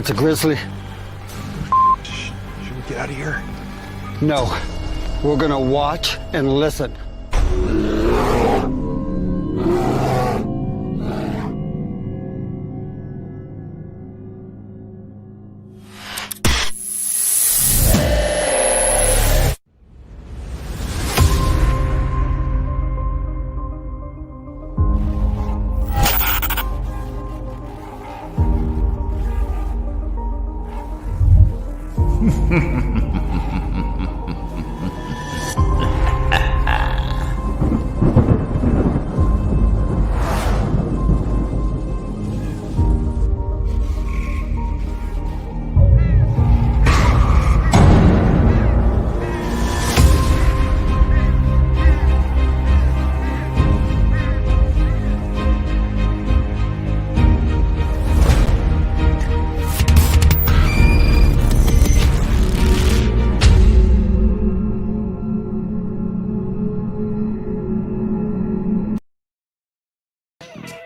It's a grizzly. Should we get out of here? No. We're gonna watch and listen.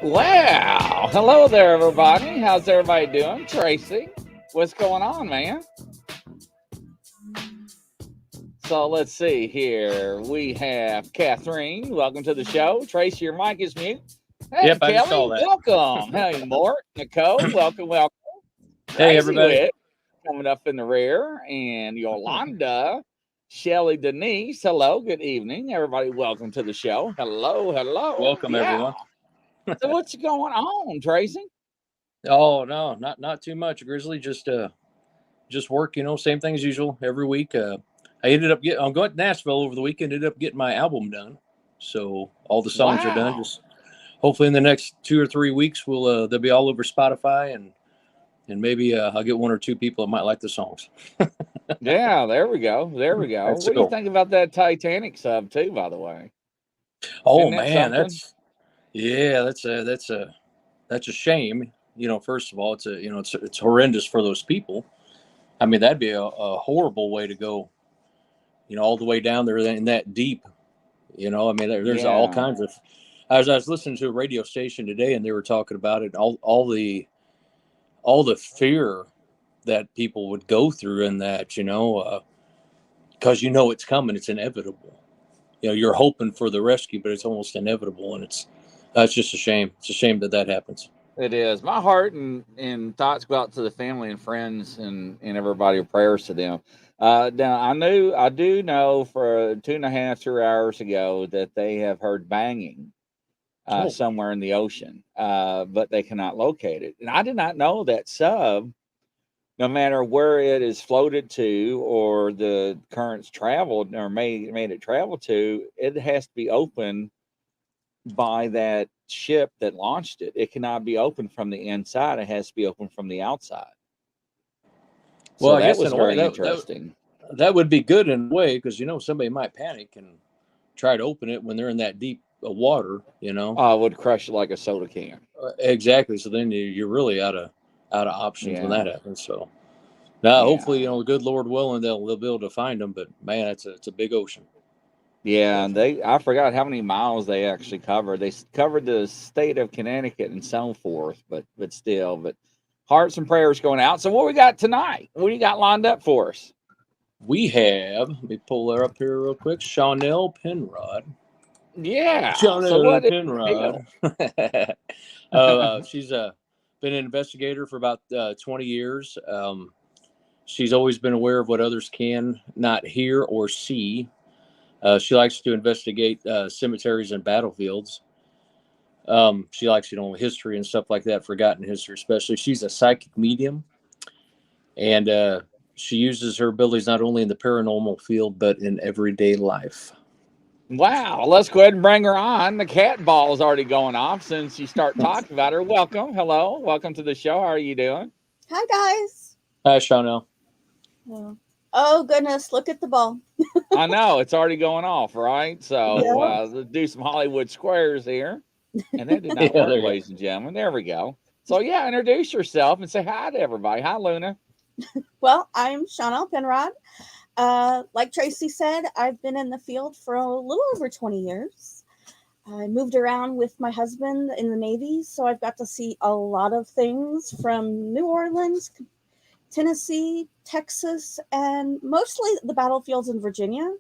Wow. Hello there, everybody. How's everybody doing? Tracy, what's going on, man? So let's see here. We have Catherine. Welcome to the show. Tracy, your mic is mute. Hey, Yep, I just Kelly, saw that. welcome. Hey, Mort, Nicole, welcome. Hey, Crazy everybody. Wit, coming up in the rear. And Yolanda, Shelly, Denise. Hello, good evening. Everybody, welcome to the show. Hello. Welcome, everyone. So what's going on, Tracy? Oh no, not too much, Grizzly. Just work. Same thing as usual every week. I ended up I'm going to Nashville over the weekend. Ended up getting my album done, so all the songs are done. Just hopefully in the next 2 or 3 weeks, they'll be all over Spotify and maybe I'll get 1 or 2 people that might like the songs. Yeah, there we go. That's What do you cool. think about that Titanic sub too, by the way? Oh Isn't that man, something? that's a shame. First of all, it's horrendous for those people. I mean, that'd be a horrible way to go. All the way down there in that deep. I mean, there's all kinds of. I was listening to a radio station today, and they were talking about it. All the fear that people would go through in that. Because it's coming, it's inevitable. You're hoping for the rescue, but it's almost inevitable, and it's just a shame. It's a shame that happens. It is. My heart and thoughts go out to the family and friends and everybody. Prayers to them. Now I do know for 2.5, 3 hours ago that they have heard banging somewhere in the ocean, but they cannot locate it. And I did not know that sub, no matter where it is floated to or the currents traveled or made it travel to, it has to be open by that ship that launched it. It cannot be open from the inside. It has to be open from the outside. So Well, I that guess was in a way, very interesting. that would be good in a way, because somebody might panic and try to open it when they're in that deep water. I would crush it like a soda can. Exactly. So then you're really out of options when that happens. So now, hopefully, the good Lord willing, they'll be able to find them. But man, it's a big ocean. Yeah, and I forgot how many miles they actually covered. They covered the state of Connecticut and so forth, but hearts and prayers going out. So what we got tonight? What do you got lined up for us? We have, let me pull her up here real quick, Chanel Penrod. Yeah. Chanel Penrod. She's been an investigator for about 20 years. She's always been aware of what others can not hear or see. She likes to investigate cemeteries and battlefields. She likes, history and stuff like that, forgotten history especially. She's a psychic medium, and she uses her abilities not only in the paranormal field, but in everyday life. Wow. Let's go ahead and bring her on. The cat ball is already going off since you start talking about her. Welcome. Hello. Welcome to the show. How are you doing? Hi, guys. Hi, Chanel. Oh, goodness. Look at the ball. I know. It's already going off, right? So let's do some Hollywood squares here. And that did not work, ladies and gentlemen. There we go. So, introduce yourself and say hi to everybody. Hi, Luna. Well, I'm Chanel Penrod. Like Tracy said, I've been in the field for a little over 20 years. I moved around with my husband in the Navy, so I've got to see a lot of things from New Orleans Tennessee, Texas, and mostly the battlefields in Virginia.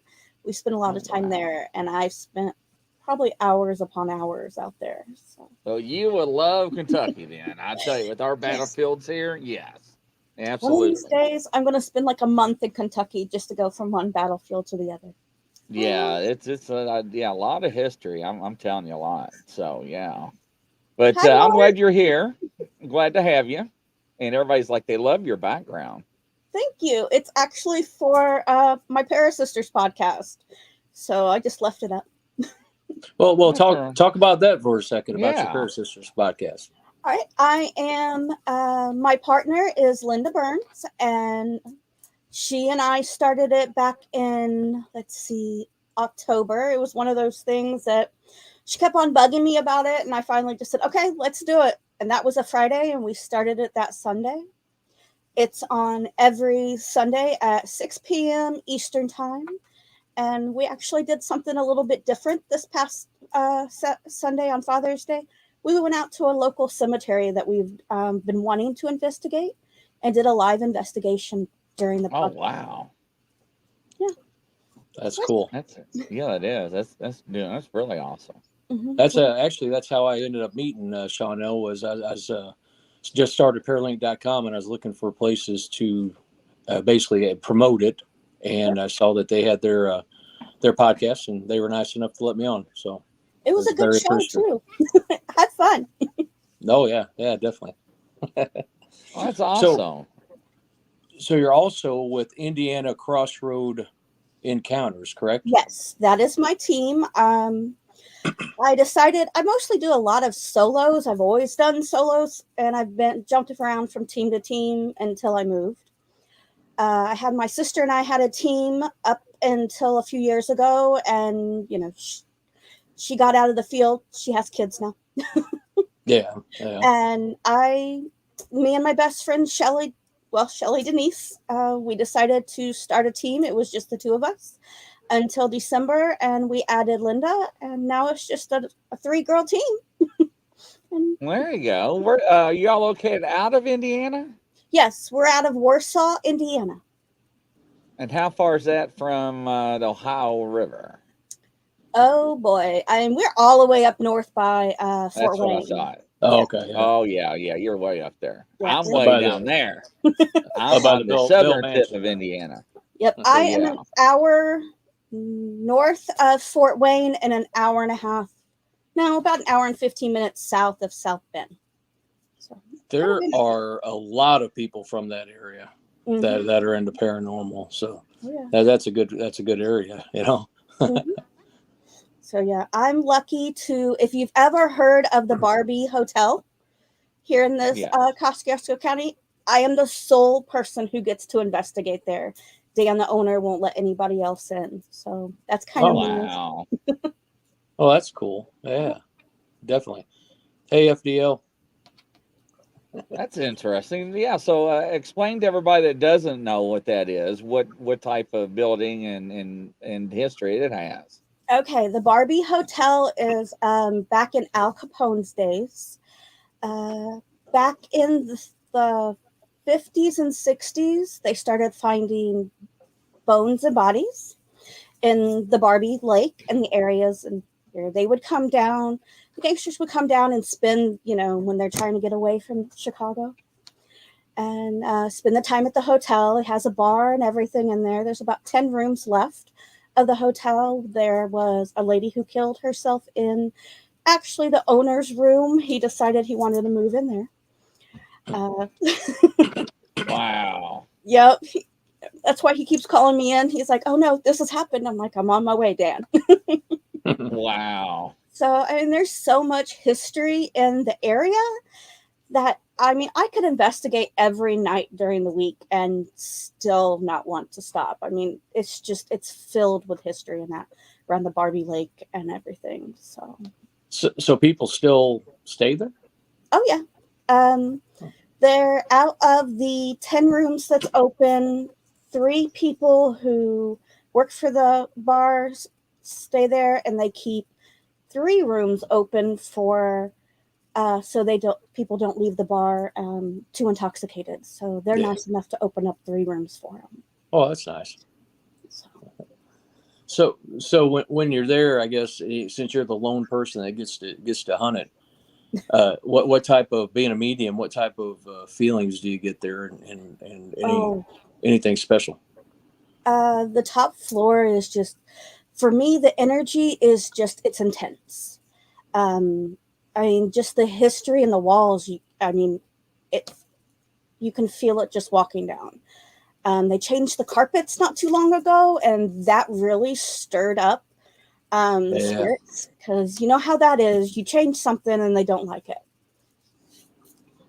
We spent a lot of time there, and I've spent probably hours upon hours out there. So you would love Kentucky then. I tell you, with our battlefields here, yes. Absolutely. One of these days, I'm going to spend like a month in Kentucky just to go from one battlefield to the other. Yeah, it's a lot of history. I'm telling you a lot. So yeah, but Hi, I'm Laura. glad you're here. Glad to have you. And everybody's like, they love your background. Thank you. It's actually for my Parasisters podcast, so I just left it up. Well, talk about that for a second, about your Yeah. Parasisters podcast. All right, I am. My partner is Linda Burns, and she and I started it back in, October. It was one of those things that she kept on bugging me about it, and I finally just said, okay, let's do it. And that was a Friday, and we started it that Sunday. It's on every Sunday at 6 p.m. Eastern Time. And we actually did something a little bit different this past Sunday on Father's Day. We went out to a local cemetery that we've been wanting to investigate and did a live investigation during the podcast. Oh, wow. Yeah. That's cool. It is. That's really awesome. Mm-hmm. That's how I ended up meeting Chanel. Was I was just started Paralink.com, and I was looking for places to basically promote it, and I saw that they had their podcast, and they were nice enough to let me on. So it was a good show too. Had fun. Oh yeah, definitely. Well, that's awesome. So you're also with Indiana Crossroad Encounters, correct? Yes, that is my team. I decided I mostly do a lot of solos. I've always done solos, and I've jumped around from team to team until I moved. I had my sister and I had a team up until a few years ago, and she got out of the field. She has kids now. Yeah. And me and my best friend Shelly Denise, we decided to start a team. It was just the two of us until December, and we added Linda, and now it's just a 3-girl team. And there you go. Where you all located out of Indiana? Yes, we're out of Warsaw, Indiana. And how far is that from the Ohio River? Oh boy, we're all the way up north by Fort Wayne. That's what I thought. Oh, okay. Yeah. Oh yeah, you're way up there. Yeah. I'm way down there. I'm on the southern tip of Indiana. Yep, I am an hour north of Fort Wayne and an hour and a half. No, about an hour and 15 minutes south of South Bend. So there are a lot of people from that area that are into paranormal. So that's a good area, Mm-hmm. So yeah, I'm lucky to. If you've ever heard of the Barbie Hotel here in this Kosciuszko County, I am the sole person who gets to investigate there. Dan, the owner, won't let anybody else in. So that's kind of wow. Oh, that's cool. Yeah, definitely. Hey, FDL. That's interesting. Yeah. So explain to everybody that doesn't know what that is, what type of building and history it has. Okay, the Barbie Hotel is back in Al Capone's days. Back in the 50s and 60s, they started finding bones and bodies in the Barbie Lake and the areas, and they would come down. The gangsters would come down and spend, when they're trying to get away from Chicago, and spend the time at the hotel. It has a bar and everything in there. There's about 10 rooms left of the hotel. There was a lady who killed herself in actually the owner's room. He decided he wanted to move in there. Wow. Yep. That's why he keeps calling me in. He's like, oh no, this has happened. I'm like, I'm on my way, Dan. Wow. So, there's so much history in the area that, I could investigate every night during the week and still not want to stop. It's filled with history in that around the Barbie Lake and everything. So people still stay there? Oh yeah. They're out of the 10 rooms that's open. 3 people who work for the bars stay there, and they keep 3 rooms open for so people don't leave the bar too intoxicated. So they're nice enough to open up 3 rooms for them. Oh, that's nice. So when you're there, I guess since you're the lone person that gets to hunt it, what type of, being a medium, what type of feelings do you get there, and anything special? The top floor is just, for me, the energy is just, it's intense. I mean, just the history in the walls. You can feel it just walking down. They changed the carpets not too long ago, and that really stirred up the spirits, because you know how that is. You change something and they don't like it.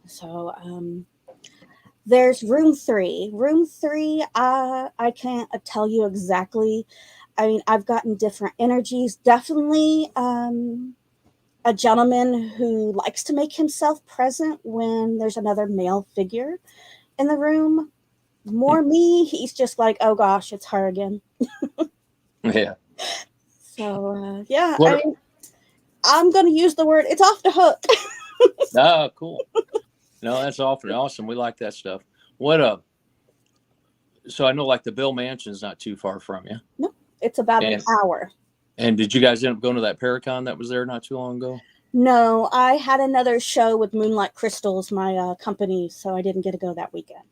So there's room 3. Room 3, I can't tell you exactly. I mean, I've gotten different energies. Definitely a gentleman who likes to make himself present when there's another male figure in the room. More me, he's just like, oh gosh, it's her again. Yeah. So I'm going to use the word, it's off the hook. Oh, cool. No, that's awesome. We like that stuff. So I know, like, the Bill Mansion's not too far from you. No, it's about an hour. And did you guys end up going to that Paracon that was there not too long ago? No, I had another show with Moonlight Crystals, my company, so I didn't get to go that weekend.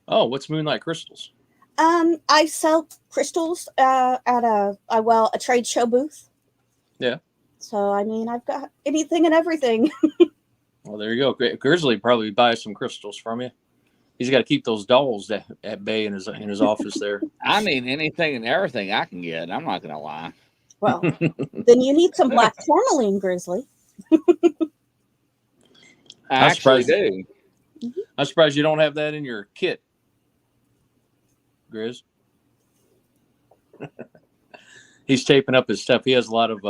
Oh, what's Moonlight Crystals? I sell crystals at a trade show booth. Yeah. So, I mean, I've got anything and everything. Well, there you go. Grizzly probably buys some crystals from you. He's got to keep those dolls at bay in his office there. I mean, anything and everything I can get. I'm not going to lie. Well, then you need some black tourmaline, Grizzly. I actually do. I'm surprised you don't have that in your kit, Grizz. He's taping up his stuff. He has a lot of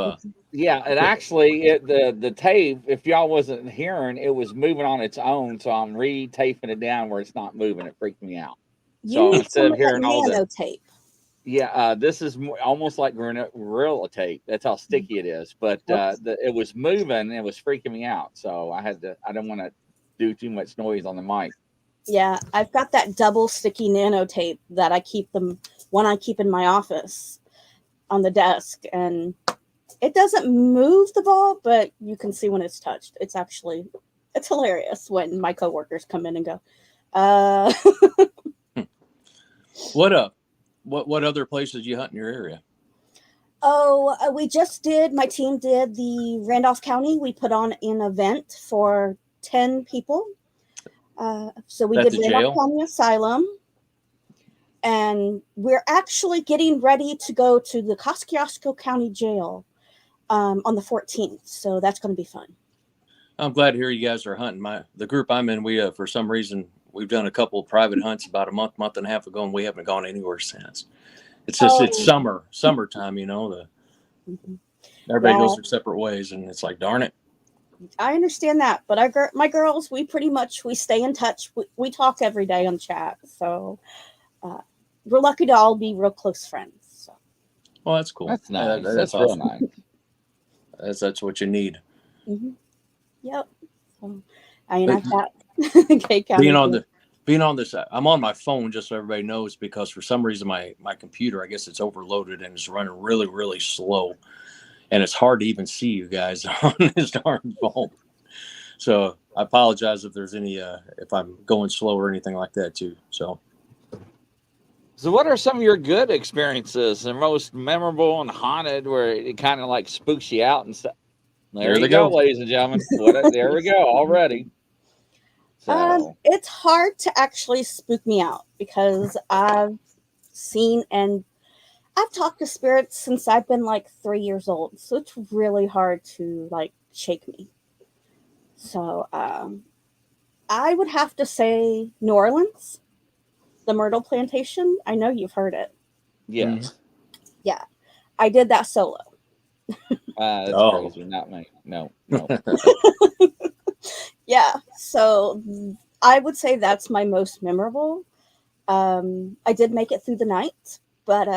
yeah, and actually the tape, if y'all wasn't hearing, it was moving on its own, so I'm re-taping it down where it's not moving. It freaked me out. So instead of hearing all the tape. Yeah, this is almost like Gorilla Tape. That's how sticky it is. But it was moving and it was freaking me out. So I didn't want to do too much noise on the mic. Yeah, I've got that double sticky nano tape that I keep in my office on the desk. And it doesn't move the ball, but you can see when it's touched. It's hilarious when my coworkers come in and go, What other places you hunt in your area? Oh, my team did the Randolph County. We put on an event for 10 people. So we did Randolph County Asylum. And we're actually getting ready to go to the Kosciuszko County Jail on the 14th. So that's going to be fun. I'm glad to hear you guys are hunting. The group I'm in, we for some reason, we've done a couple of private hunts about a month and a half ago, and we haven't gone anywhere since. It's just it's summertime, you know. Everybody goes their separate ways, and it's like, darn it. I understand that, but my girls, we stay in touch. We talk every day on chat, so we're lucky to all be real close friends. So. Well, that's cool. That's nice. That's awesome. Real nice. That's what you need. Mm-hmm. Yep. So, I've got being on this, I'm on my phone just so everybody knows, because for some reason my computer, I guess it's overloaded and it's running really, really slow, and it's hard to even see you guys on this darn phone. So I apologize if there's any if I'm going slow or anything like that too. So what are some of your good experiences and most memorable and haunted, where it kind of like spooks you out and stuff? There you go, ladies and gentlemen. There we go already. So. It's hard to actually spook me out, because I've seen and I've talked to spirits since I've been like 3 years old. So it's really hard to like shake me. So I would have to say New Orleans, the Myrtle Plantation. I know you've heard it. Yes. Mm-hmm. Yeah. I did that solo. That's crazy. Not me. No. Yeah. So I would say that's my most memorable. I did make it through the night, but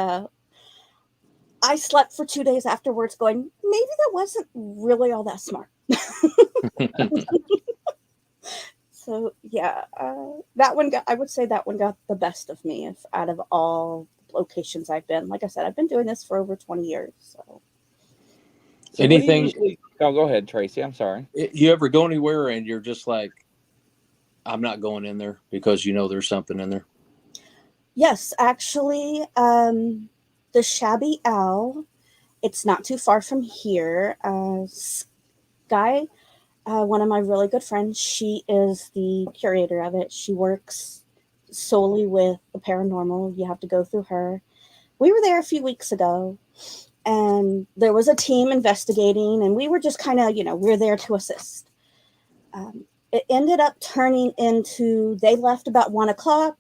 I slept for 2 days afterwards going, maybe that wasn't really all that smart. So yeah, that one got, I would say that one got the best of me if, out of all locations I've been. Like I said, I've been doing this for over 20 years. So So what do you Anything? usually? Oh, go ahead, Tracy. I'm sorry. You ever go anywhere and you're just like, I'm not going in there because you know there's something in there? yes, actually, the Shabby Owl, it's not too far from here. Sky, one of my really good friends, she is the curator of it. She works solely with the paranormal. You have to go through her. We were there a few weeks ago, and there was a team investigating, and we were just kind of, we're there to assist. It ended up turning into, they left about 1 o'clock.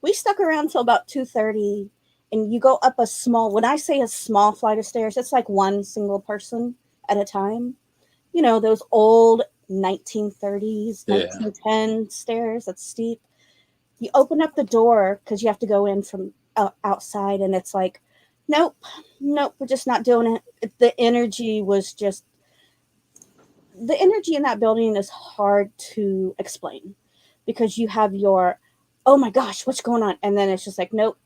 We stuck around till about 2:30, and you go up a small, when I say a small flight of stairs, it's like one single person at a time. Those old 1930s, Yeah. 1910 stairs that's steep. You open up the door because you have to go in from outside, and it's like, nope, we're just not doing it. The energy in that building is hard to explain, because you have your, oh my gosh, what's going on? And then it's just like, nope,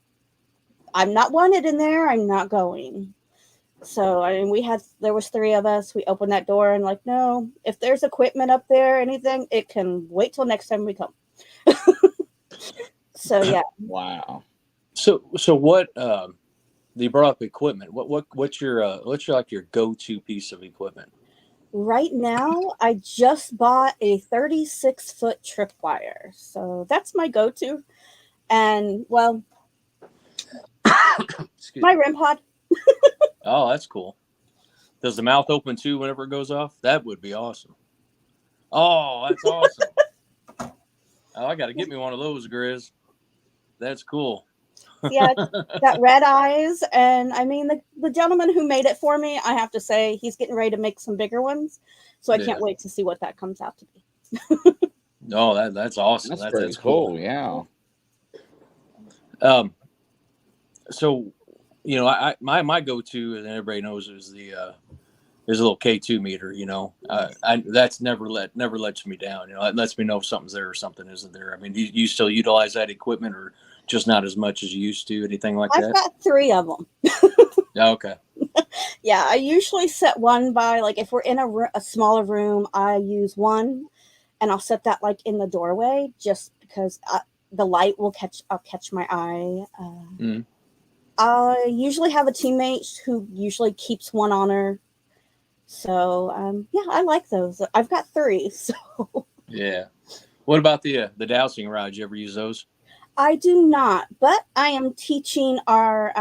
I'm not wanted in there. I'm not going. So, I mean, there was 3 of us. We opened that door and like, no, if there's equipment up there, anything, it can wait till next time we come. So, yeah. Wow. So what? You brought up equipment. What's your like your go-to piece of equipment? Right now, I just bought a 36-foot tripwire. So that's my go-to. And, well, my REM pod. Oh, that's cool. Does the mouth open too whenever it goes off? That would be awesome. Oh, that's awesome. Oh, I got to get me one of those, Grizz. That's cool. Yeah, it's got red eyes. And I mean, the gentleman who made it for me, I have to say, he's getting ready to make some bigger ones. So I can't wait to see what that comes out to be. Oh, that's awesome. That's pretty cool. Yeah. So, my go-to, and everybody knows, is there's a little K2 meter. That's never lets me down. It lets me know if something's there or something isn't there. I mean, you still utilize that equipment, or just not as much as you used to? Anything like that? I've got 3 of them. Okay. Yeah, I usually set one by, like, if we're in a smaller room, I use one, and I'll set that like in the doorway, just because the light will catch my eye. I usually have a teammate who usually keeps one on her. So yeah, I like those. I've got 3. So yeah. What about the dowsing rods? You ever use those? I do not, but I am teaching our.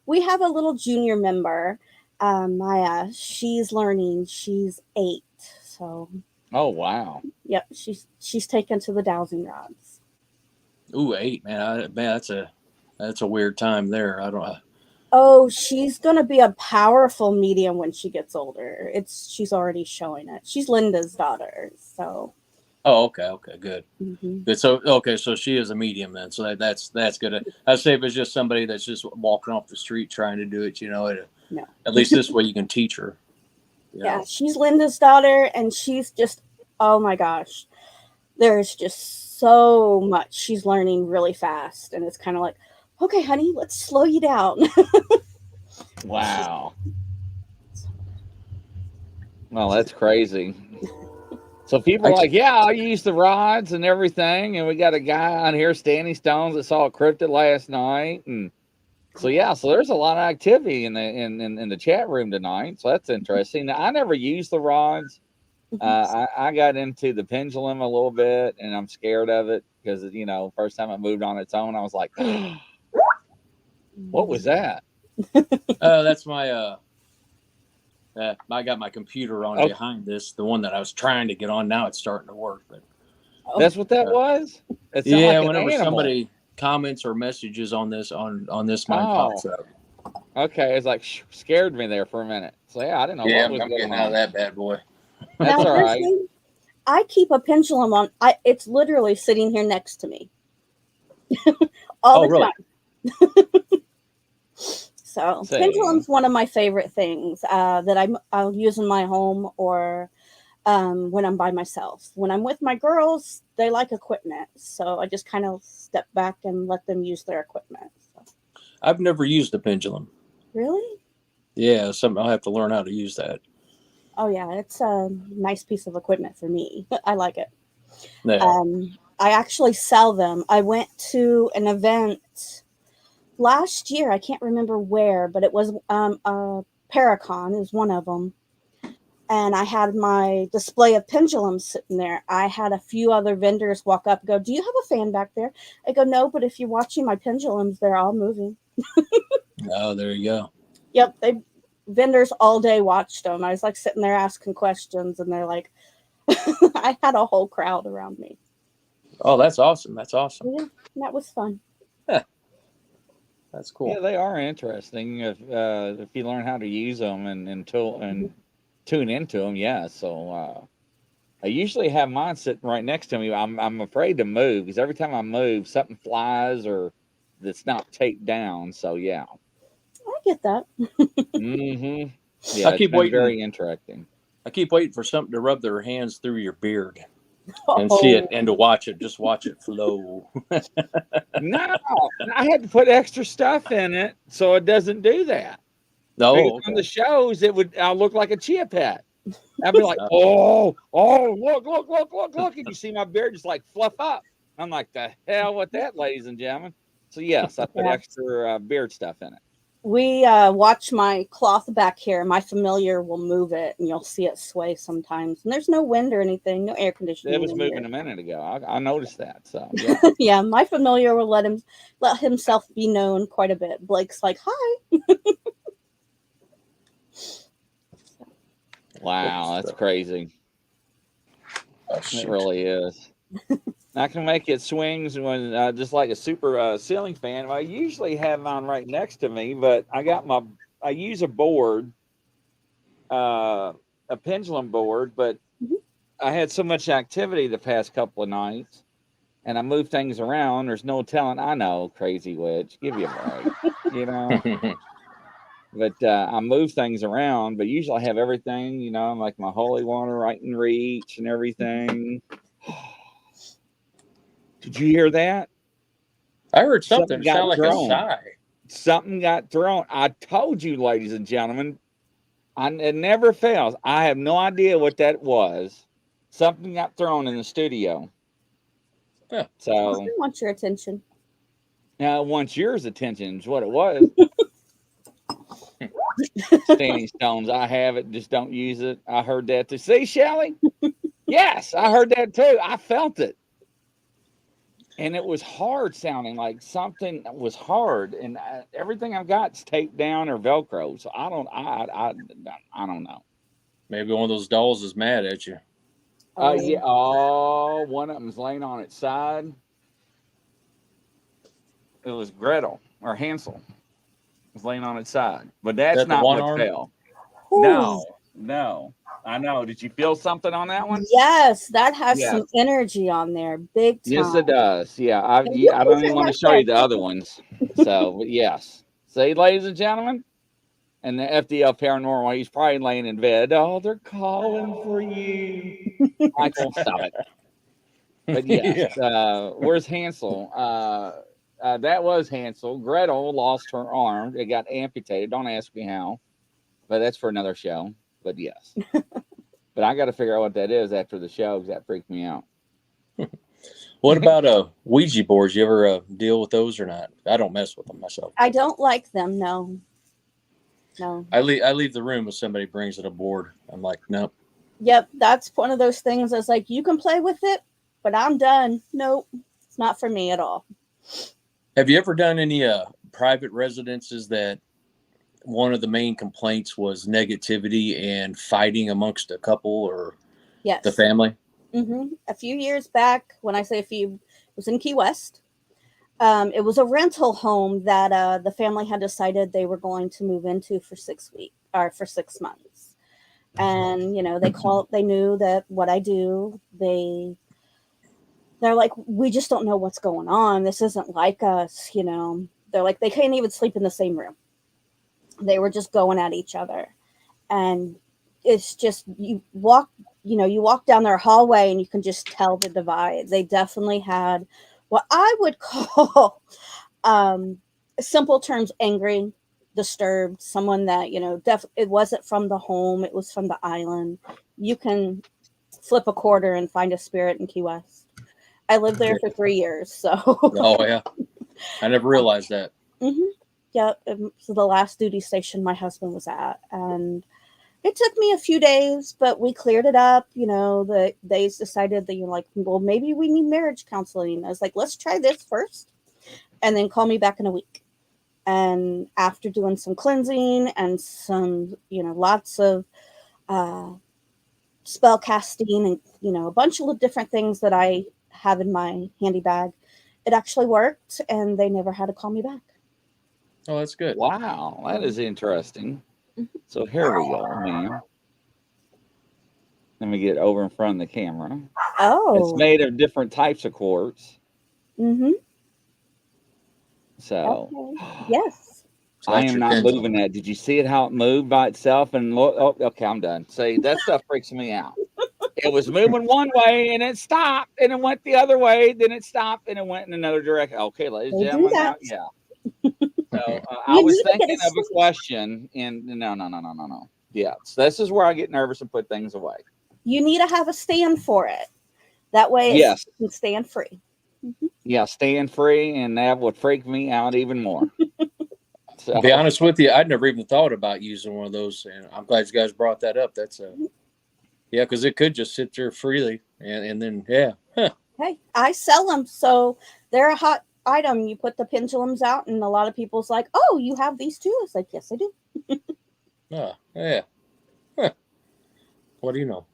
We have a little junior member, Maya. She's learning. She's 8. So. Oh wow. Yep, she's taken to the dowsing rods. Ooh, 8, man. That's a weird time there. I don't. Oh, she's gonna be a powerful medium when she gets older. She's already showing it. She's Linda's daughter, so. Oh, okay, good. Mm-hmm. Good. So, okay, so she is a medium then. So that's good. I'd say if it's just somebody that's just walking off the street trying to do it, No. At least this way you can teach her. Yeah, she's Linda's daughter, and she's just, oh my gosh, there's just so much. She's learning really fast, and it's kind of like, okay, honey, let's slow you down. Wow. Well, that's crazy. So people are like, yeah, I use the rods and everything, and we got a guy on here, Standing Stones, that saw a cryptid last night, and so yeah, so there's a lot of activity in the chat room tonight. So that's interesting. Now, I never used the rods. I got into the pendulum a little bit, and I'm scared of it because first time it moved on its own, I was like, what was that? That's my I got my computer on behind this, the one that I was trying to get on. Now it's starting to work, but that's what that was. Yeah, like whenever somebody comments or messages on this mine pops up. Okay, it's like scared me there for a minute. So yeah, I didn't know what was I'm going getting on. out of that bad boy. That's all right. I keep a pendulum on. It's literally sitting here next to me all the time. So pendulum's one of my favorite things that I'll use in my home, or when I'm by myself. When I'm with my girls, they like equipment. So I just kind of step back and let them use their equipment. So. I've never used a pendulum. Really? Yeah, something I'll have to learn how to use that. Oh, yeah. It's a nice piece of equipment for me. I like it. Yeah. I actually sell them. I went to an event last year. I can't remember where, but it was Paracon is one of them. And I had my display of pendulums sitting there. I had a few other vendors walk up and go, "Do you have a fan back there?" I go, "No, but if you're watching my pendulums, they're all moving." Oh, there you go. Yep, vendors all day watched them. I was like sitting there asking questions, and they're like, I had a whole crowd around me. Oh, that's awesome. That's awesome. Yeah, that was fun. Yeah. That's cool. Yeah, they are interesting if you learn how to use them and tune into them. Yeah, so I usually have mine sitting right next to me. I'm afraid to move because every time I move, something flies or that's not taped down. So yeah, I get that. mm-hmm. Yeah, I keep it's been waiting. very interesting. I keep waiting for something to rub their hands through your beard and Oh. see it and to watch it. Just watch it flow. No, I had to put extra stuff in it so it doesn't do that. No, Because okay. on the shows, I'll look like a chia pet. I'd be like, oh, look, and you see my beard just like fluff up. I'm like, the hell with that, ladies and gentlemen. So yes, I put Yeah. extra beard stuff in it. We watch my cloth back here. My familiar will move it, and you'll see it sway sometimes. And there's no wind or anything, no air conditioning. It was in moving here. a minute ago. I noticed that. So yeah. Yeah, my familiar will let himself be known quite a bit. Blake's like, "Hi." Wow, that's crazy. Oh, It really is. I can make it swings when just like a super ceiling fan. I usually have mine right next to me, but I use a board, a pendulum board, but I had so much activity the past couple of nights, and I moved things around. There's no telling. I know, crazy witch, give you a break, you know. But I move things around, but usually I have everything, you know, like my holy water right in reach and everything. Did you hear that? I heard something. It got sounded like thrown. a sigh. Something got thrown. I told you, ladies and gentlemen, it never fails. I have no idea what that was. Something got thrown in the studio. Yeah. I So want your attention. now it wants yours attention is what it was. Standing stones. I have it, just don't use it. I heard that too. See, Shelly? Yes, I heard that too. I felt it. And it was hard sounding, like something was hard, and everything I've got is taped down or Velcro. So I don't know. Maybe one of those dolls is mad at you. Yeah. Oh, one of them's laying on its side. It was Gretel or Hansel was laying on its side, but that's That the not one what arm? fell. Ooh. No. I know. Did you feel something on that one? Yes, that has Yes. some energy on there, big time. Yes, it does. Yeah, I don't even want to show you the other ones. So, but yes. See, ladies and gentlemen, and the FDL Paranormal, he's probably laying in bed. Oh, they're calling for you. Michael, stop it. But yes, where's Hansel? That was Hansel. Gretel lost her arm. It got amputated. Don't ask me how, but that's for another show. But yes. But I got to figure out what that is after the show because that freaked me out. What about Ouija boards? You ever deal with those or not? I don't mess with them myself. I don't like them. No. I leave the room if somebody brings it a board. I'm like, nope. Yep, that's one of those things that's like, you can play with it, but I'm done. Nope, it's not for me at all. Have you ever done any private residences that one of the main complaints was negativity and fighting amongst a couple or the family? Mm-hmm. A few years back, when I say a few, it was in Key West. It was a rental home that the family had decided they were going to move into for 6 weeks or for 6 months. And, you know, they knew that what I do, they're like, we just don't know what's going on. This isn't like us, you know. They're like, they can't even sleep in the same room. They were just going at each other. And it's just, you walk you walk down their hallway and you can just tell the divide. They definitely had what I would call, simple terms, angry, disturbed, someone that, it wasn't from the home, it was from the island. You can flip a quarter and find a spirit in Key West. I lived there for 3 years, so. Oh, yeah. I never realized that. Mm-hmm. Yep. So the last duty station my husband was at. And it took me a few days, but we cleared it up. They decided that you're like, well, maybe we need marriage counseling. I was like, let's try this first and then call me back in a week. And after doing some cleansing and some, lots of spell casting and, a bunch of different things that I have in my handy bag, it actually worked and they never had to call me back. Oh, that's good. Wow, that is interesting. So here we go, man. Let me get over in front of the camera. Oh. It's made of different types of quartz. Mm-hmm. So, okay. Yes. So I that's am your not pendulum. moving that. Did you see it, how it moved by itself? And look, oh, okay, I'm done. See, that stuff freaks me out. It was moving one way and it stopped and it went the other way. Then it stopped and it went in another direction. Okay, ladies and They do gentlemen, that. now, yeah. So I You was need to get thinking a of a question, and no. Yeah, so this is where I get nervous and put things away. You need to have a stand for it. That way Yes. it can stand free. Mm-hmm. Yeah, staying free, and that would freak me out even more. So, To be honest with you, I'd never even thought about using one of those, and I'm glad you guys brought that up. That's yeah, because it could just sit there freely, and then huh. Hey, I sell them, so they're a hot item. You put the pendulums out, and a lot of people's like, "Oh, you have these too?" It's like, "Yes, I do." Oh, yeah. Huh. What do you know?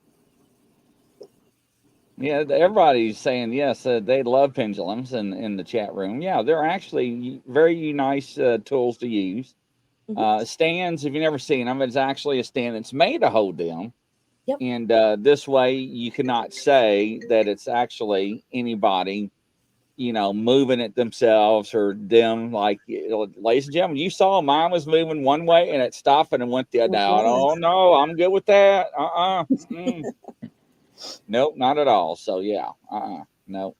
yeah, everybody's saying yes. They love pendulums in the chat room. Yeah, they're actually very nice tools to use. Mm-hmm. Stands, if you've never seen them, it's actually a stand that's made to hold them. Yep. And this way, you cannot say that it's actually anybody, moving it themselves or them. Like, ladies and gentlemen, you saw mine was moving one way and it stopped and it went the other. Oh no, I'm good with that. Nope, not at all. So yeah, nope.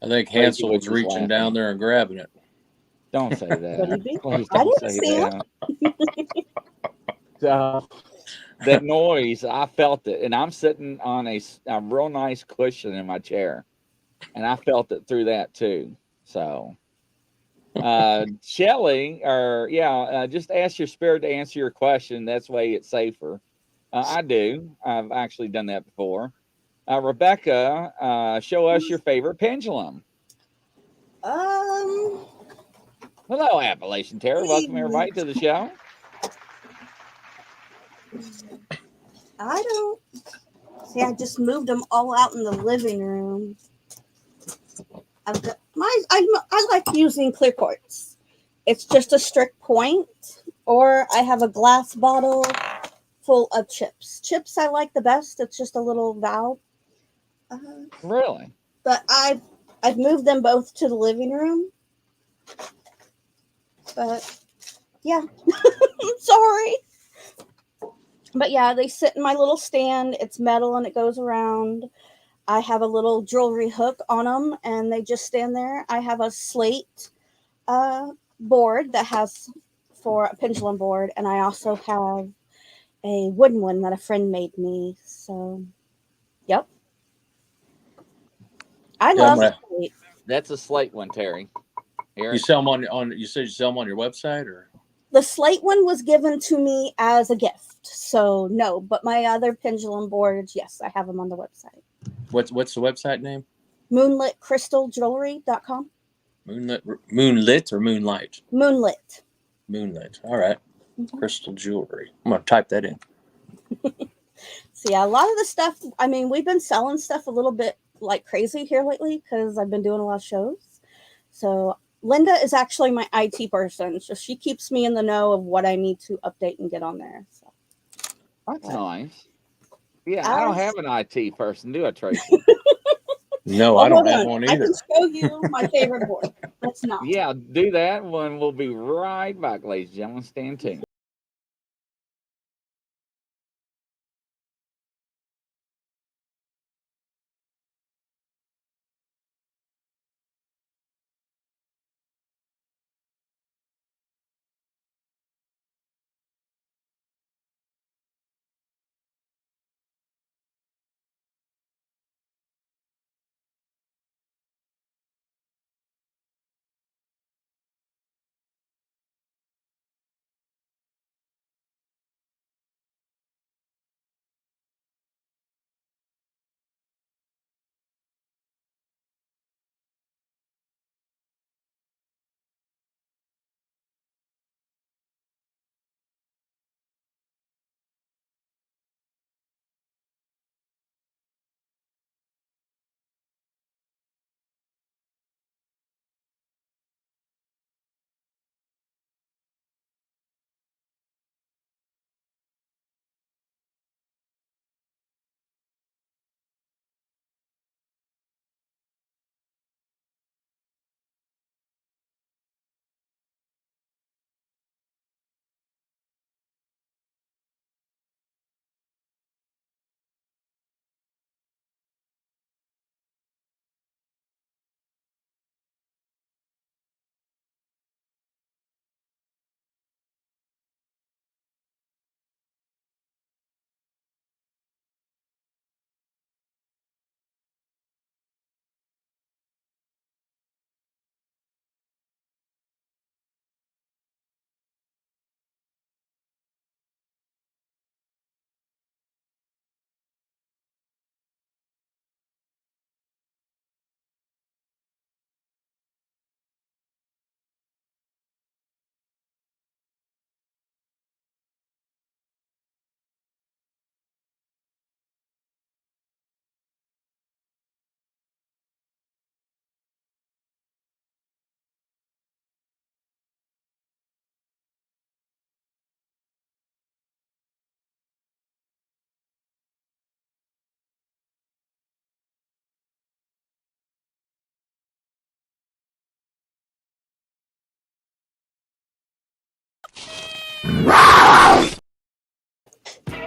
I think Crazy Hansel was Witch is reaching down laughing. there and grabbing it. Don't say Could he that. be? Please I don't didn't say see him. that. So that noise, I felt it, and I'm sitting on a real nice cushion in my chair, and I felt it through that too. So, Shelly, just ask your spirit to answer your question. That's way it's safer. I do. I've actually done that before. Rebecca, show us your favorite pendulum. Hello, Appalachian Terror. Welcome everybody to the show. I don't see. I just moved them all out in the living room. I've got I like using clear quartz. It's just a strict point, or I have a glass bottle full of chips. Chips I like the best. It's just a little valve. Really? But I've moved them both to the living room. But yeah, sorry. But yeah, they sit in my little stand. It's metal and it goes around. I have a little jewelry hook on them and they just stand there. I have a slate board that has for a pendulum board, and I also have a wooden one that a friend made me. So, yep. I love slate. That's a slate one, Terry. Here. You sell them on you said you sell them on your website, or The slate one was given to me as a gift, so no. But my other pendulum boards, yes, I have them on the website. what's the website name? MoonlitCrystalJewelry.com. Moonlit or Moonlight? Moonlit. All right. Mm-hmm. Crystal jewelry. I'm gonna type that in. So yeah, a lot of the stuff. I mean, we've been selling stuff a little bit like crazy here lately because I've been doing a lot of shows. So Linda is actually my IT person, so she keeps me in the know of what I need to update and get on there. So that's nice. Yeah, I don't have an IT person, do I, Tracy? No, I don't have one either. I can show you my favorite board. That's not. Yeah, do that one. We'll be right back, ladies and gentlemen. Stand tuned.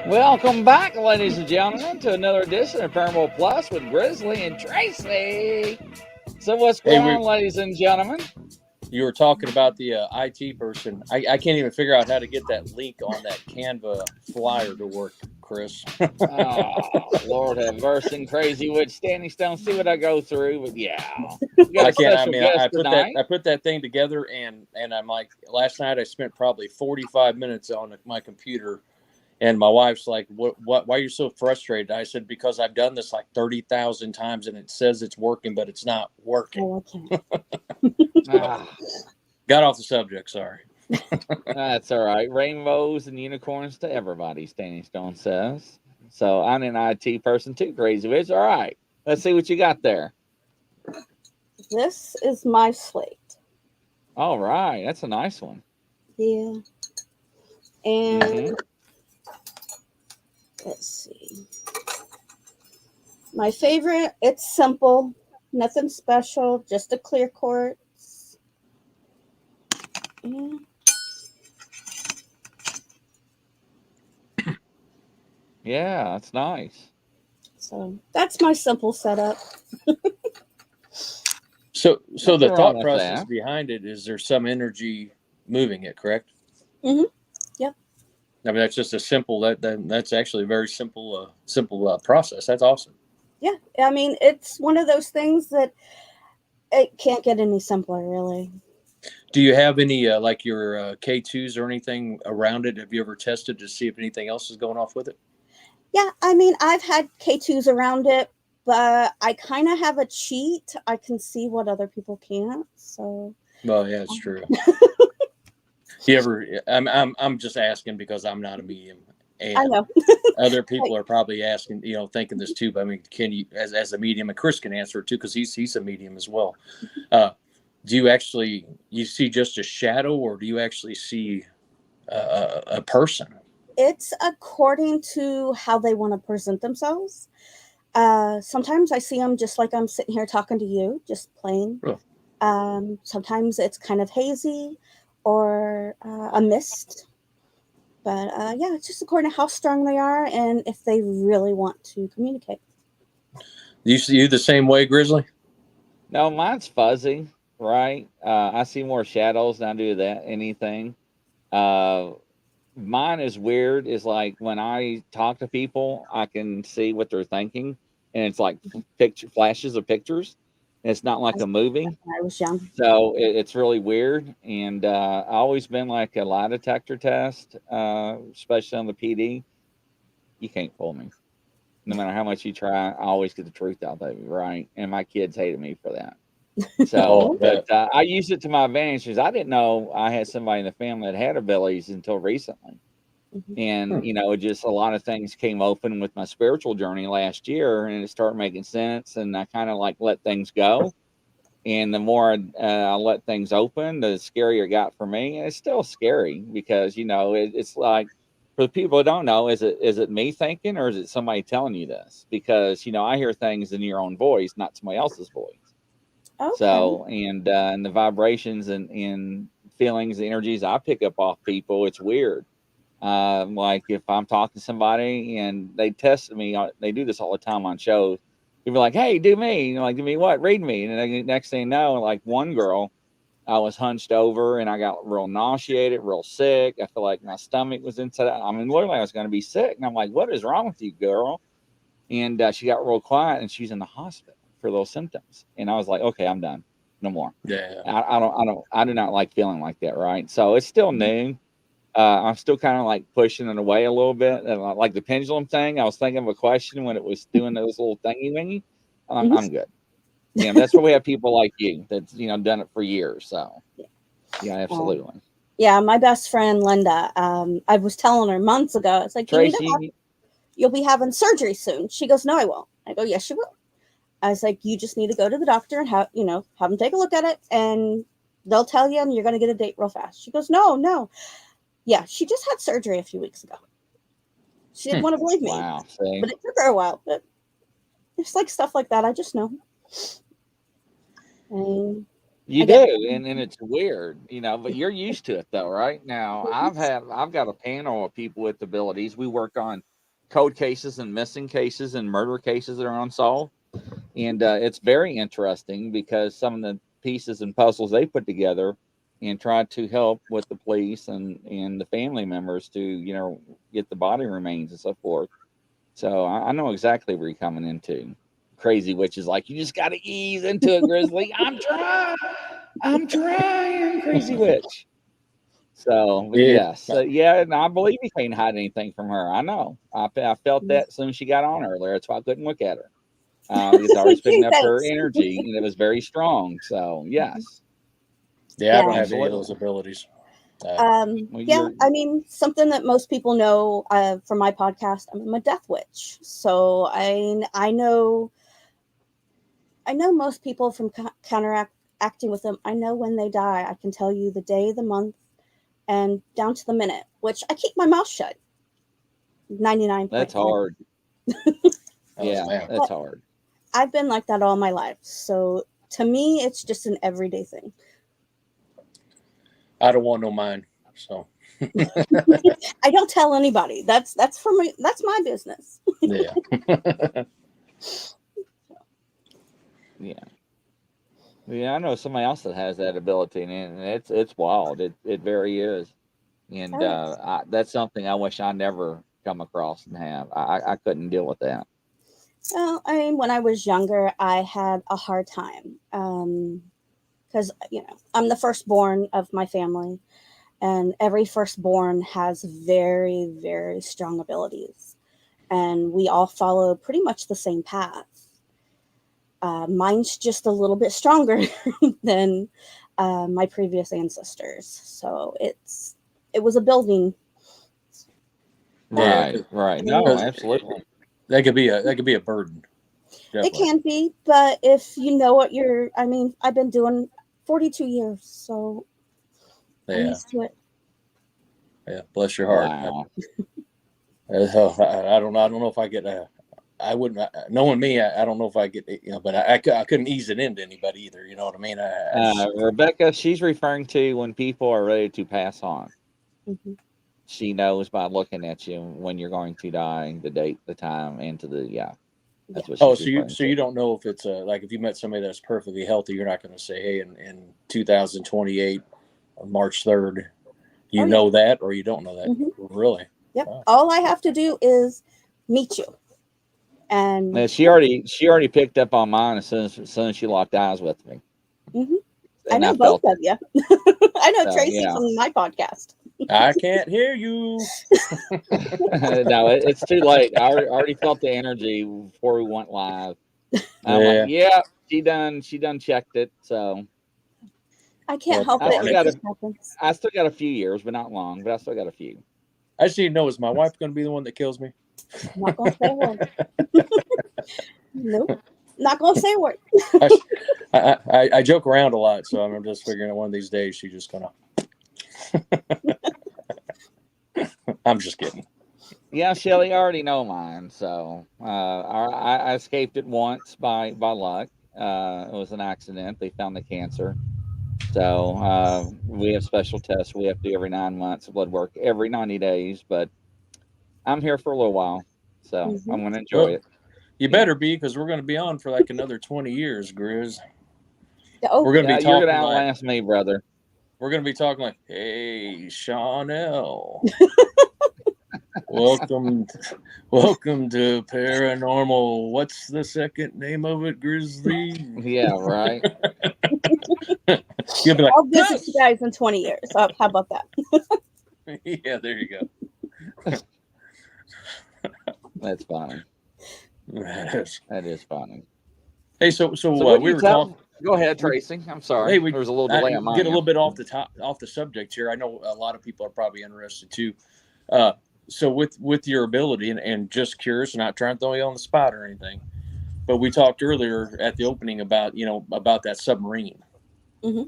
Welcome back, ladies and gentlemen, to another edition of Paranormal Plus with Grizzly and Tracy. So what's going on, ladies and gentlemen? You were talking about the IT person. I can't even figure out how to get that link on that Canva flyer to work, Chris. Oh, Lord have mercy and crazy with Standing Stone. See what I go through, but yeah. I can't. I mean, I put that thing together, and I'm like, last night I spent probably 45 minutes on my computer. And my wife's like, "What? Why are you so frustrated?" I said, "Because I've done this like 30,000 times, and it says it's working, but it's not working." Oh, okay. Got off the subject. Sorry. That's all right. Rainbows and unicorns to everybody, Standing Stone says. So I'm an IT person too, Crazy Witch. All right. Let's see what you got there. This is my slate. All right. That's a nice one. Yeah. And let's see. My favorite, it's simple, nothing special, just a clear quartz. Yeah. Yeah, that's nice. So that's my simple setup. So the wrong thought with process that. behind it is there's some energy moving it, correct? Mm-hmm. Yep. I mean, that's just a simple that's actually a very simple process. That's awesome. Yeah. I mean, it's one of those things that it can't get any simpler, really. Do you have any like your K2s or anything around it? Have you ever tested to see if anything else is going off with it? Yeah, I mean, I've had K2s around it, but I kind of have a cheat. I can see what other people can't. So. Well, yeah, it's true. You ever? I'm just asking because I'm not a medium, and I know. other people are probably asking, thinking this too. But I mean, can you, as a medium, and Chris can answer it too because he's a medium as well. Do you see just a shadow, or do you actually see a person? It's according to how they want to present themselves. Sometimes I see them just like I'm sitting here talking to you, just plain. Oh. Sometimes it's kind of hazy or a mist. But yeah, it's just according to how strong they are and if they really want to communicate. You see you the same way, Grizzly? No, mine's fuzzy, right? I see more shadows than I do that anything. Mine is weird. Is like when I talk to people, I can see what they're thinking, and it's like picture flashes of pictures. And it's not like a movie. When I was young. So it's really weird. And I always been like a lie detector test, especially on the PD. You can't fool me. No matter how much you try, I always get the truth out of you, right? And my kids hated me for that. So, but I used it to my advantage because I didn't know I had somebody in the family that had abilities until recently. And, just a lot of things came open with my spiritual journey last year and it started making sense. And I kind of like let things go. And the more I let things open, the scarier it got for me. And it's still scary because, it's like, for the people who don't know, is it me thinking or is it somebody telling you this? Because, I hear things in your own voice, not somebody else's voice. Okay. So, and the vibrations and feelings, the energies I pick up off people, it's weird. Like if I'm talking to somebody and they test me, they do this all the time on shows. People are like, "Hey, do me," like, "Do me what? Read me." And then the next thing you know, like one girl, I was hunched over and I got real nauseated, real sick. I feel like my stomach was inside. I mean, literally, I was going to be sick. And I'm like, "What is wrong with you, girl?" And she got real quiet and she's in the hospital for those symptoms. And I was like, "Okay, I'm done. No more." Yeah. I do not like feeling like that. Right. So it's still new. I'm still kind of like pushing it away a little bit. And like the pendulum thing, I was thinking of a question when it was doing those little thingy wingy. I'm good. That's why we have people like you that's, done it for years. So yeah, absolutely. Yeah. My best friend, Linda, I was telling her months ago, it's like, Tracy, you'll be having surgery soon. She goes, "No, I won't." I go, "Yes, you will." I was like, "You just need to go to the doctor and have them take a look at it and they'll tell you and you're going to get a date real fast." She goes, "No. Yeah, she just had surgery a few weeks ago. She didn't want to believe me. Wow, see? But it took her a while. But it's like stuff like that. I just know. And You I get do, and it's weird, but you're used to it though, right? Now, I've got a panel of people with abilities. We work on cold cases and missing cases and murder cases that are unsolved, and it's very interesting because some of the pieces and puzzles they put together and try to help with the police and the family members to get the body remains and so forth. So I know exactly where you're coming into. Crazy witch is like, you just got to ease into it, Grizzly. I'm trying, Crazy Witch. So, but Yeah. yes, yeah, and I believe you can't hide anything from her. I know. I felt that as soon as she got on earlier. That's why I couldn't look at her because I was picking up her Thanks. energy, and it was very strong. So, yes, Yeah, I don't Yeah. have any of absolutely. those abilities. Well, Yeah, I mean, something that most people know from my podcast, I'm a death witch. So I know most people from counteracting with them. I know when they die. I can tell you the day, the month, and down to the minute, which I keep my mouth shut. 99.9. that's hard. Oh, Yeah, man. that's hard. I've been like that all my life. So to me, it's just an everyday thing. I don't want no mine. So I don't tell anybody. That's for me. That's my business. yeah. Yeah. Yeah, I know somebody else that has that ability, and it's wild. It very is, and that's something I wish I never come across and have. I couldn't deal with that. Well, I mean, when I was younger, I had a hard time because I'm the firstborn of my family, and every firstborn has very, very strong abilities, and we all follow pretty much the same path. Mine's just a little bit stronger than my previous ancestors, so it was a building. Yeah. Right. No, absolutely. That could be a burden. It Definitely. can be, but if you know what I mean, I've been doing 42 years, so I'm Yeah. used to it. Yeah. Bless your heart. Wow. I don't know. I don't know if I get. I wouldn't. Knowing me, I don't know if I get. But I couldn't ease it into anybody either. You know what I mean? Rebecca, she's referring to when people are ready to pass on. Mm-hmm. She knows by looking at you when you're going to die, the date, the time, and that's what Oh, she's referring so to. you don't know if it's like if you met somebody that's perfectly healthy, you're not going to say, hey, in 2028, March 3rd, you know that or you don't know that. Mm-hmm. Really? Yep. Wow. All I have to do is meet you, and Now, she already picked up on mine as soon as she locked eyes with me, I and know I both felt of it. you. I know So Tracy yeah, from my podcast. I can't hear you. no, it's too late. I already felt the energy before we went live. I'm like, Yeah. yeah, she done checked it. So I can't Well, help I it. still darn it. It got just happens. a few years, but not long. But I still got a few. I just need to know, is my wife going to be the one that kills me? I'm not gonna say a word. Nope. Not gonna say a word. I joke around a lot, so I'm just figuring out one of these days she's just going to. I'm just kidding. Yeah, Shelly, I already know mine. So I escaped it once by luck. It was an accident. They found the cancer. So we have special tests we have to do every 9 months, blood work every 90 days. But I'm here for a little while, so Mm-hmm. I'm going to enjoy Well, it. you better be, because we're going to be on for like another 20 years, Grizz. Oh, We're going to be You're going talking to like, outlast me, brother. we're going to be talking like, hey, Chanel. Welcome to Paranormal. What's the second name of it, Grizzly? Yeah, right. You'll be like, I'll visit yes! you guys in 20 years. How about that? Yeah, there you go. That's funny. That is funny. Hey, so what do we you were tell? talking. Go ahead, Tracy. I'm sorry. Hey, There was a little delay on my get a little end. bit off the subject here. I know a lot of people are probably interested too. So with your ability and just curious, not trying to throw you on the spot or anything, but we talked earlier at the opening about about that submarine, Mm-hmm.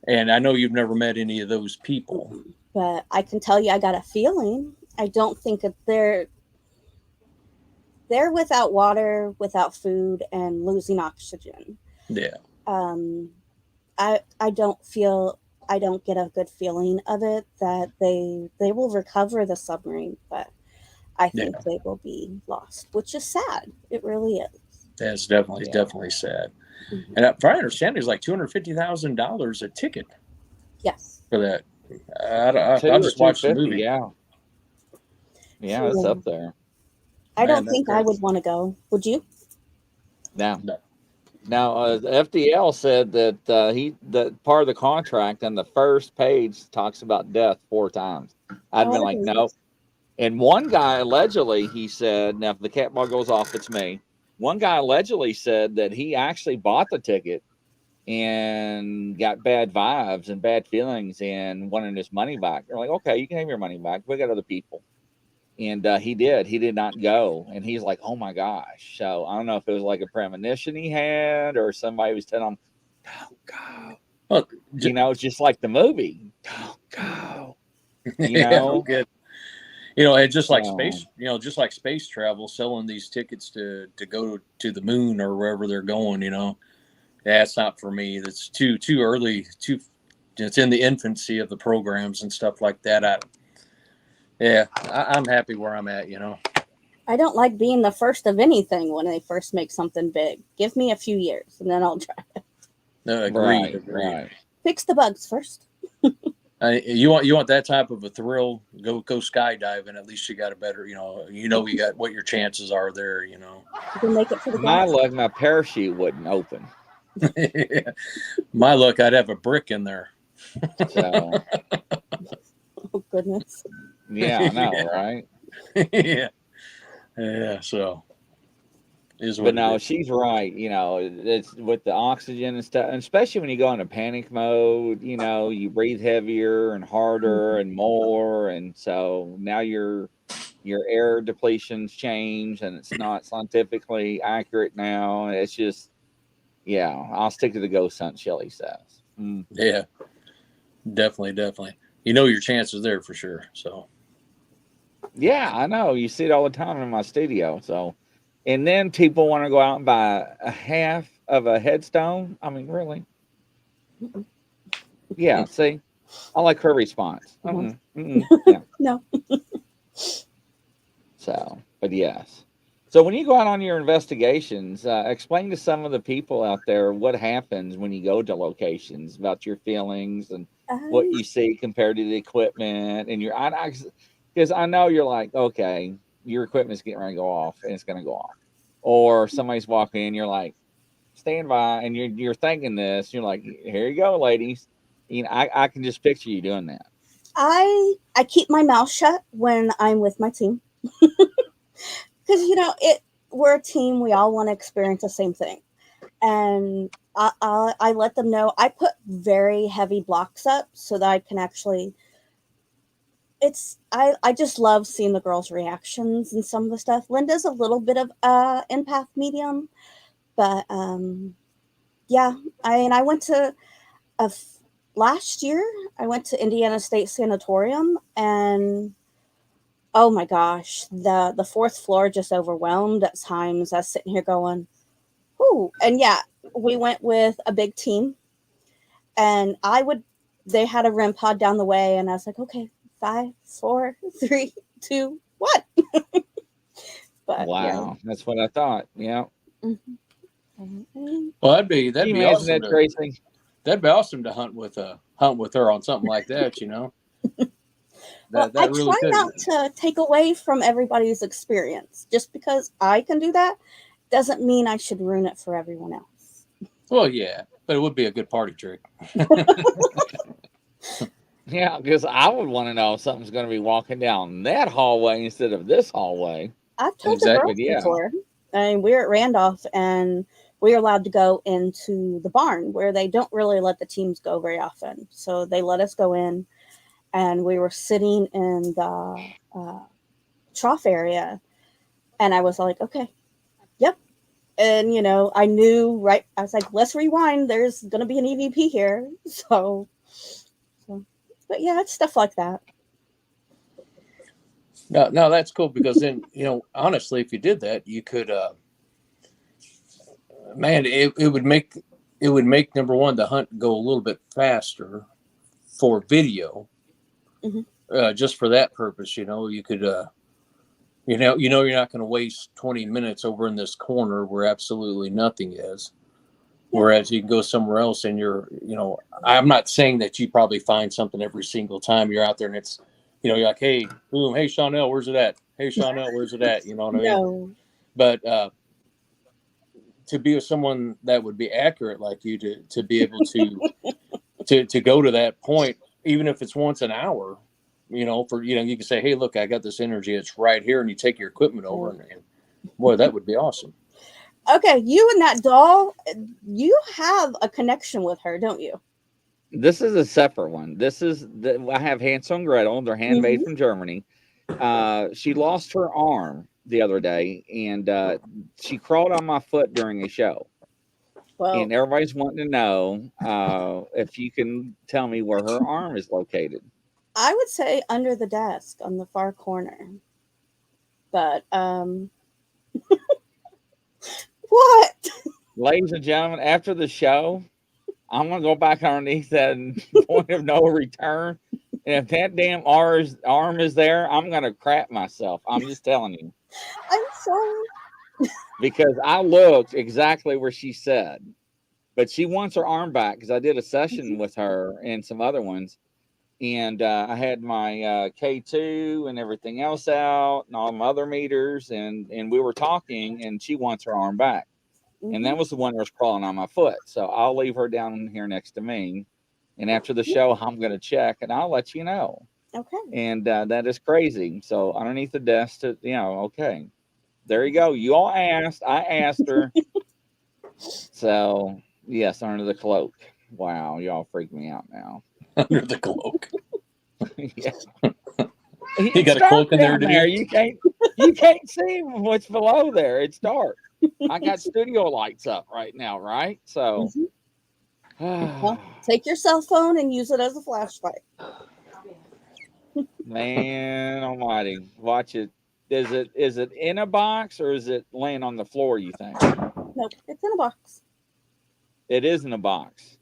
and I know you've never met any of those people. But I can tell you, I got a feeling. I don't think that they're without water, without food, and losing oxygen. Yeah. I I don't get a good feeling of it that they will recover the submarine, but I think Yeah. they will be lost, which is sad. It really is. That's definitely sad. Mhm. And if I understand, it's like $250,000 a ticket Yes. for that. Two I'll or just two watch the fifty, movie. yeah, yeah, So it's yeah, up there. I Man, don't that's think I crazy. would want to go. Would you? Now, No. now, FDL said that that part of the contract on the first page talks about death 4 times. I'd been like, Oh, no. And one guy allegedly, he said, now if the cat ball goes off, it's me. One guy allegedly said that he actually bought the ticket and got bad vibes and bad feelings and wanted his money back. They're like, okay, you can have your money back. We got other people. And he did. He did not go. And he's like, oh my gosh. So I don't know if it was like a premonition he had or somebody was telling him, don't go. Well, You know, it's just like the movie. Don't go. You yeah, no know? good. You know, it's just like So, space. You know, just like space travel, selling these tickets to go to the moon or wherever they're going. You know, that's not for me. That's too early. It's in the infancy of the programs and stuff like that. I'm happy where I'm at. You know. I don't like being the first of anything when they first make something big. Give me a few years and then I'll try. No, agreed. right, Agreed. right. Fix the bugs first. You want that type of a thrill? Go skydiving. At least you got a better. You got what your chances are there. You know. You can make it to the My gas. luck, my parachute wouldn't open. My luck, I'd have a brick in there. So, Oh goodness. yeah, I know, right? Yeah. So is But what it no, is. she's right. You know, it's with the oxygen and stuff, and especially when you go into panic mode, you know, you breathe heavier and harder and more. And so now your air depletions change and it's not scientifically accurate now. It's just, yeah, I'll stick to the ghost hunt, Shelley says. Mm. Yeah, definitely. You know your chances there for sure. So Yeah, I know. You see it all the time in my studio. So, and then people want to go out and buy a half of a headstone. I mean, really? Yeah, see? I like her response. Yeah. No. So, but yes. So when you go out on your investigations, explain to some of the people out there what happens when you go to locations about your feelings and what Um, you see compared to the equipment and your, because I know you're like, okay, your equipment's getting ready to go off and it's going to go off, or somebody's walking in, you're like, stand by, and you're thinking this, you're like, here you go, ladies. You know, I can just picture you doing that. I keep my mouth shut when I'm with my team because we're a team. We all want to experience the same thing, and I let them know. I put very heavy blocks up so that I can actually. I just love seeing the girls' reactions and some of the stuff. Linda's a little bit of empath medium, but yeah. I went to a last year. I went to Indiana State Sanatorium, and oh my gosh, the fourth floor just overwhelmed at times. I was sitting here going, "Whoo!" And yeah, we went with a big team, and they had a REM pod down the way, and I was like, "Okay, 5, 4, 3, 2, 1." But yeah. Wow, that's what I thought. Yeah. Mhm. well, Can that'd you be imagine awesome that, Tracy? that'd be awesome to hunt with her on something like that. You know, Well, I that really try could. not to take away from everybody's experience. Just because I can do that doesn't mean I should ruin it for everyone else. Well, yeah, but it would be a good party trick. Yeah, because I would want to know if something's going to be walking down that hallway instead of this hallway. I've told the Exactly. girls But yeah, before. I mean, we're at Randolph, and we're allowed to go into the barn where they don't really let the teams go very often. So they let us go in, and we were sitting in the trough area, and I was like, okay, yep. And I knew right. I was like, let's rewind. There's gonna be an EVP here. So, but yeah, it's stuff like that. No, that's cool because then honestly, if you did that, you could, man, it would make it would make, number one, the hunt go a little bit faster for video, just for that purpose. You could, you're not going to waste 20 minutes over in this corner where absolutely nothing is. Yeah. Whereas you can go somewhere else and I'm not saying that you probably find something every single time you're out there and it's, you're like, hey, boom, hey, Chanel, where's it at? Hey, Chanel, where's it at? You know what I mean? But to be with someone that would be accurate like you, to be able to go to that point, even if it's once an hour, you can say, hey, look, I got this energy. It's right here. And you take your equipment over and boy, that would be awesome. Okay. You and that doll, you have a connection with her, don't you? This is a separate one. I have Hansel and Gretel. They're handmade from Germany. She lost her arm the other day, and she crawled on my foot during a show. Well, and everybody's wanting to know if you can tell me where her arm is located. I would say under the desk on the far corner. But what? Ladies and gentlemen, after the show, I'm gonna go back underneath that point of no return. And if that damn arm is there, I'm gonna crap myself. I'm just telling you. I'm sorry. Because I looked exactly where she said, but she wants her arm back because I did a session with her and some other ones, and I had my K2 and everything else out and all my other meters, and we were talking, and she wants her arm back. And that was the one that was crawling on my foot. So I'll leave her down here next to me. And after the show, I'm going to check and I'll let you know. Okay. And that is crazy. So underneath the desk, okay. There you go. You all asked. I asked her. So, yes, under the cloak. Wow. Y'all freak me out now. Under the cloak. Yeah. You got a cloak in there, dude? You can't see what's below there. It's dark. I got studio lights up right now, right? So well, take your cell phone and use it as a flashlight. Man almighty. Watch it. Is it in a box or is it laying on the floor, you think? Nope, it's in a box. It is in a box.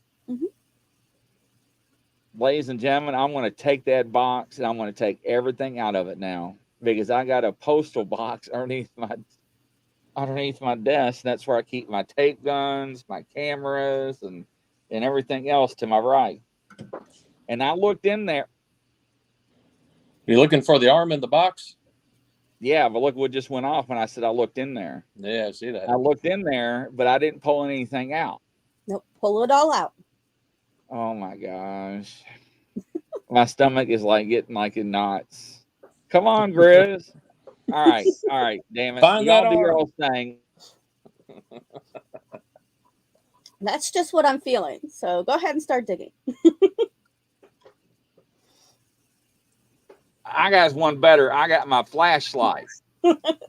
Ladies and gentlemen, I'm going to take that box and I'm going to take everything out of it now because I got a postal box underneath my desk. That's where I keep my tape guns, my cameras, and everything else to my right. And I looked in there. You're looking for the arm in the box? Yeah, but look what just went off when I said I looked in there. Yeah, I see that. I looked in there, but I didn't pull anything out. Nope, pull it all out. Oh my gosh. My stomach is like getting like in knots. Come on, Grizz. All right, damn it. Find Y'all that do your arm. own thing. That's just what I'm feeling. So go ahead and start digging. I got one better. I got my flashlight.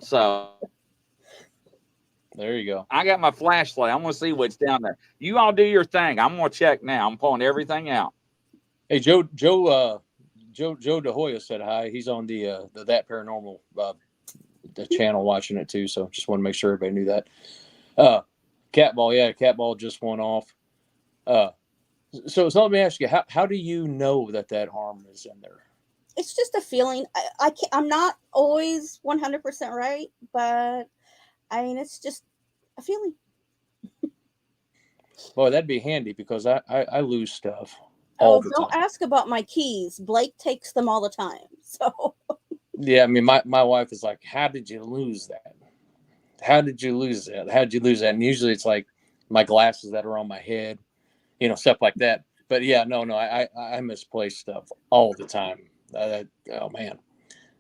So there you go. I got my flashlight. I'm gonna see what's down there. You all do your thing. I'm gonna check now. I'm pulling everything out. Hey, Joe De Hoya said hi. He's on the That Paranormal the channel watching it too. So just want to make sure everybody knew that. Catball just went off. So let me ask you, how do you know that arm is in there? It's just a feeling. I'm not always 100% right, but I mean, it's just a feeling. Boy, that'd be handy because I lose stuff. Don't ask about my keys. Blake takes them all the time. So yeah, I mean, my wife is like, how did you lose that? How did you lose that? How did you lose that? And usually it's like my glasses that are on my head, stuff like that. But yeah, no, I misplace stuff all the time. Oh man,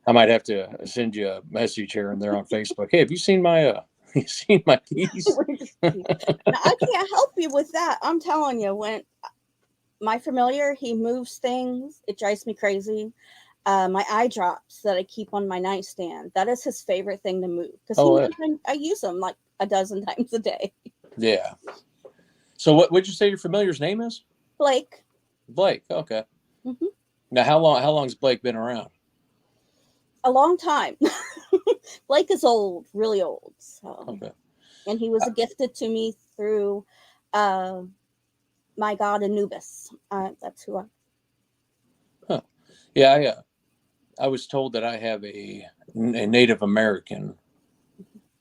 I might have to send you a message here and there on Facebook. Hey, have you seen my keys? Now, I can't help you with that. I'm telling you, when my familiar, he moves things, it drives me crazy. My eye drops that I keep on my nightstand, that is his favorite thing to move because I use them like a dozen times a day. Yeah. So what would you say your familiar's name is? Blake. Okay. Mm-hmm. Now, how long has Blake been around? A long time. Blake is old, really old. So. Okay. And he was gifted to me through my god Anubis. That's who I. Huh. Yeah, I was told that I have a Native American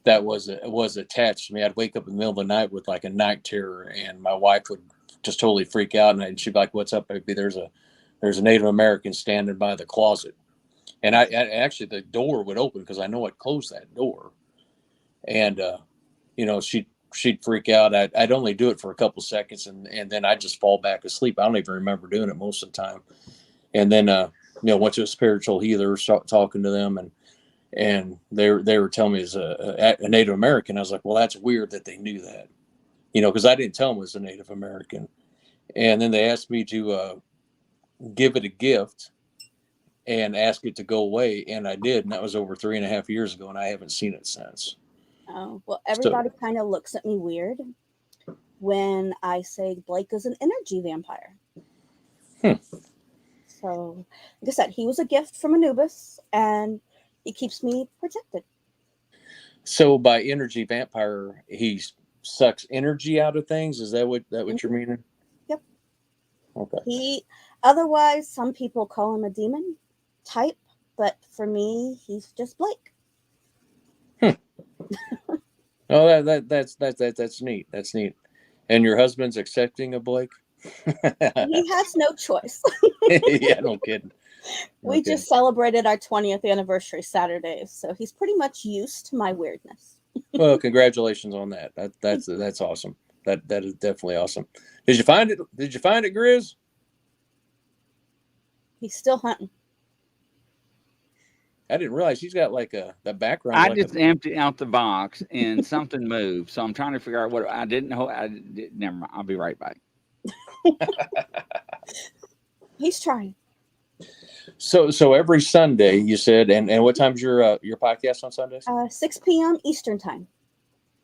that was attached to me. I'd wake up in the middle of the night with like a night terror, and my wife would just totally freak out, and she'd be like, "What's up, baby?" There's a Native American standing by the closet, and I actually the door would open because I know I'd close that door, and she'd freak out. I'd only do it for a couple seconds, and then I'd just fall back asleep. I don't even remember doing it most of the time. And then went to a spiritual healer, talking to them, and they were telling me as a Native American. I was like, well, that's weird that they knew that, because I didn't tell them it was a Native American. And then they asked me to give it a gift and ask it to go away, and I did, and that was over 3.5 years ago, and I haven't seen it since. Oh, well, everybody kind of looks at me weird when I say Blake is an energy vampire. So, like I said, he was a gift from Anubis, and he keeps me protected. So, by energy vampire, he sucks energy out of things. Is that what you're meaning? Yep. Okay. Otherwise, some people call him a demon type, but for me, he's just Blake. Oh, that's neat. That's neat. And your husband's accepting of Blake? He has no choice. Yeah, no kidding. We just celebrated our 20th anniversary Saturday, so he's pretty much used to my weirdness. Well, congratulations on that. That's awesome. That is definitely awesome. Did you find it? Grizz? He's still hunting. I didn't realize he's got like the background. I just emptied out the box and something moved, so I'm trying to figure out what I didn't know. Never mind. I'll be right back. He's trying. So every Sunday, you said, and what time's your podcast on Sundays? 6 p.m. Eastern time.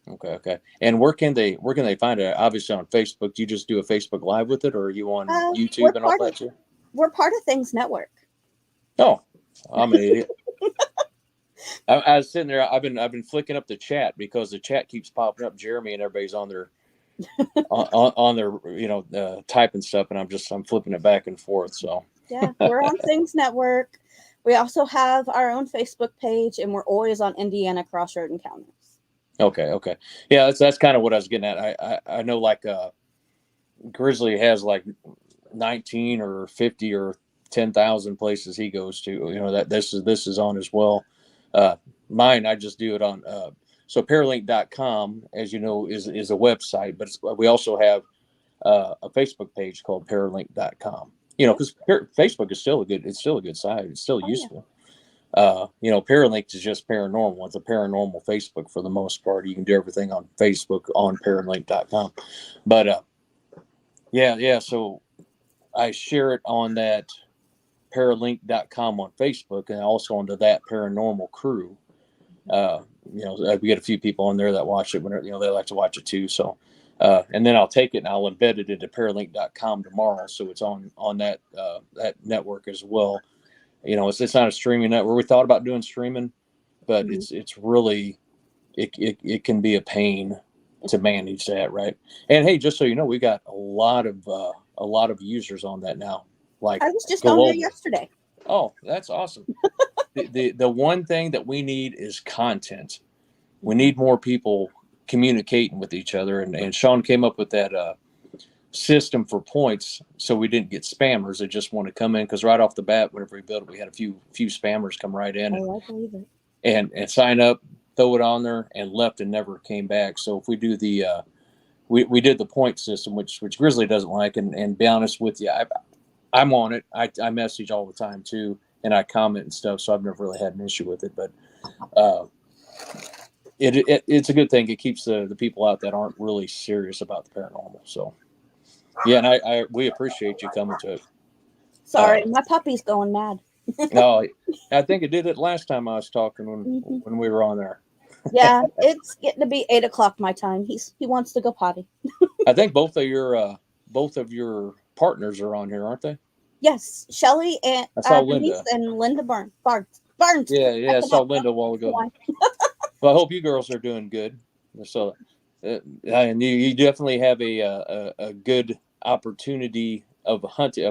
Okay. And where can they find it? Obviously on Facebook. Do you just do a Facebook Live with it, or are you on YouTube and all that too? We're part of Things Network. Oh, I'm an idiot. I was sitting there. I've been flicking up the chat because the chat keeps popping up. Jeremy and everybody's on their on their typing stuff, and I'm flipping it back and forth. So yeah, we're on Things Network. We also have our own Facebook page, and we're always on Indiana Crossroad Encounters. Okay. Yeah, that's kind of what I was getting at. I know like Grizzly has like 19 or 50 or 10,000 places he goes to. That this is on as well. Mine, I just do it on so paralink.com, as you know, is a website, but we also have a Facebook page called paralink.com. Because Facebook is still a good site. It's still useful. Yeah. Paralink is just paranormal. It's a paranormal Facebook for the most part. You can do everything on Facebook on paralink.com. But yeah. So I share it on that paralink.com on Facebook, and also onto that paranormal crew. We get a few people on there that watch it when they like to watch it too. So, and then I'll take it and I'll embed it into paralink.com tomorrow, so it's on that network as well. It's not a streaming network. We thought about doing streaming, but it's really it can be a pain to manage that, right? And hey, just so you know, we got a lot of users on that now. Like, I was just on there yesterday. Oh, that's awesome. The one thing that we need is content. We need more people communicating with each other, and Sean came up with that system for points, so we didn't get spammers that just want to come in, because right off the bat, whenever we built it, we had a few spammers come right in I believe it. and sign up, throw it on there, and left and never came back. So if we do the we did the point system, which Grizzly doesn't like, and be honest with you, I'm on it. I message all the time too, and I comment and stuff, so I've never really had an issue with it. But it's a good thing. It keeps the people out that aren't really serious about the paranormal. So yeah, and we appreciate you coming to it. Sorry, my puppy's going mad. No, I think it did it last time I was talking when we were on there. Yeah, it's getting to be 8:00 my time. He wants to go potty. I think both of your partners are on here, aren't they? Yes, Shelly and I saw Linda and Linda Barnes. Yeah, I saw Linda a while ago. Well, I hope you girls are doing good. So, and you definitely have a good opportunity of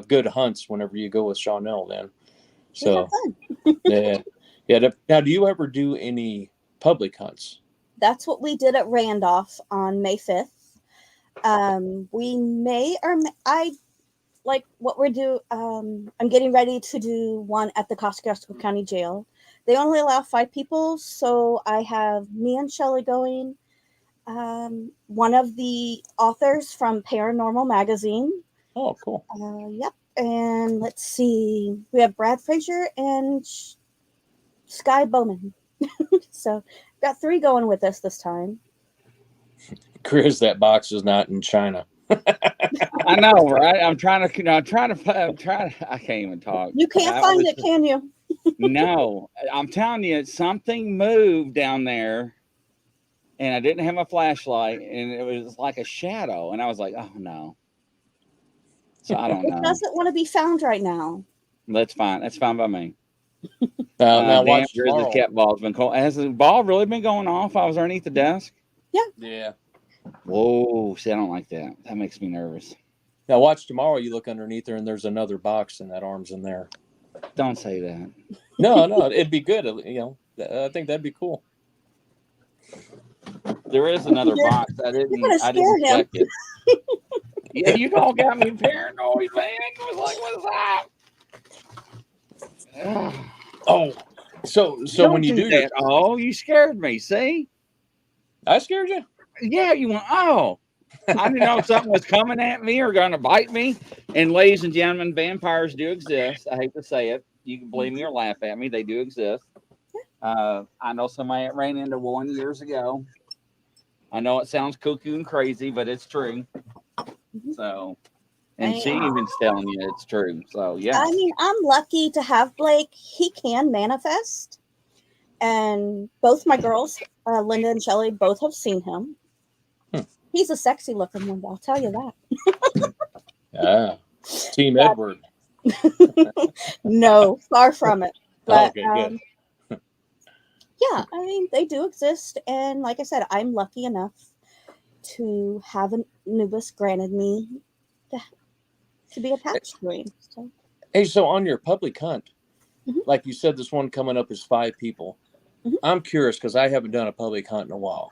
good hunts whenever you go with Chanel. Then, We have so fun. yeah. Now, do you ever do any public hunts? That's what we did at Randolph on May 5th. We may or I like what we're doing. I'm getting ready to do one at the Kosciuszko County Jail. They only allow 5 people, so I have me and Shelly going. One of the authors from Paranormal magazine. Oh, cool. Yep. And let's see, we have Brad Fraser and Sky Bowman. So got 3 going with us this time. Chris, that box is not in China. I know, right? I'm trying to. I can't even talk. You can't find it, can you? No, I'm telling you, something moved down there, and I didn't have my flashlight, and it was like a shadow, and I was like, oh no. So I don't know. It doesn't want to be found right now. That's fine. That's fine by me. Now Damn, watch Grizzly tomorrow. cat ball's been cold. Has the ball really been going off? I was underneath the desk. Yeah. Whoa, see, I don't like that. That makes me nervous. Now watch tomorrow. You look underneath there, and there's another box, and that arm's in there. Don't say that. No, it'd be good. I think that'd be cool. There is another box. I didn't check it. Yeah, you all got me paranoid, man. I was like, what is that? Oh, so Don't when you do that, you scared me. See? I scared you? Yeah, you went, oh. I didn't know if something was coming at me or going to bite me. And ladies and gentlemen, vampires do exist. I hate to say it. You can believe me or laugh at me. They do exist. I know somebody that ran into one years ago. I know it sounds cuckoo and crazy, but it's true. So, and she even's telling you it's true. So, yeah. I mean, I'm lucky to have Blake. He can manifest. And both my girls, Linda and Shelly, both have seen him. He's a sexy looking one, I'll tell you that. Team Edward. No, far from it. But, okay, good. Yeah, I mean, they do exist. And like I said, I'm lucky enough to have Anubis granted me to be attached to him. So. Hey, so on your public hunt, like you said, this one coming up is 5 people. I'm curious because I haven't done a public hunt in a while.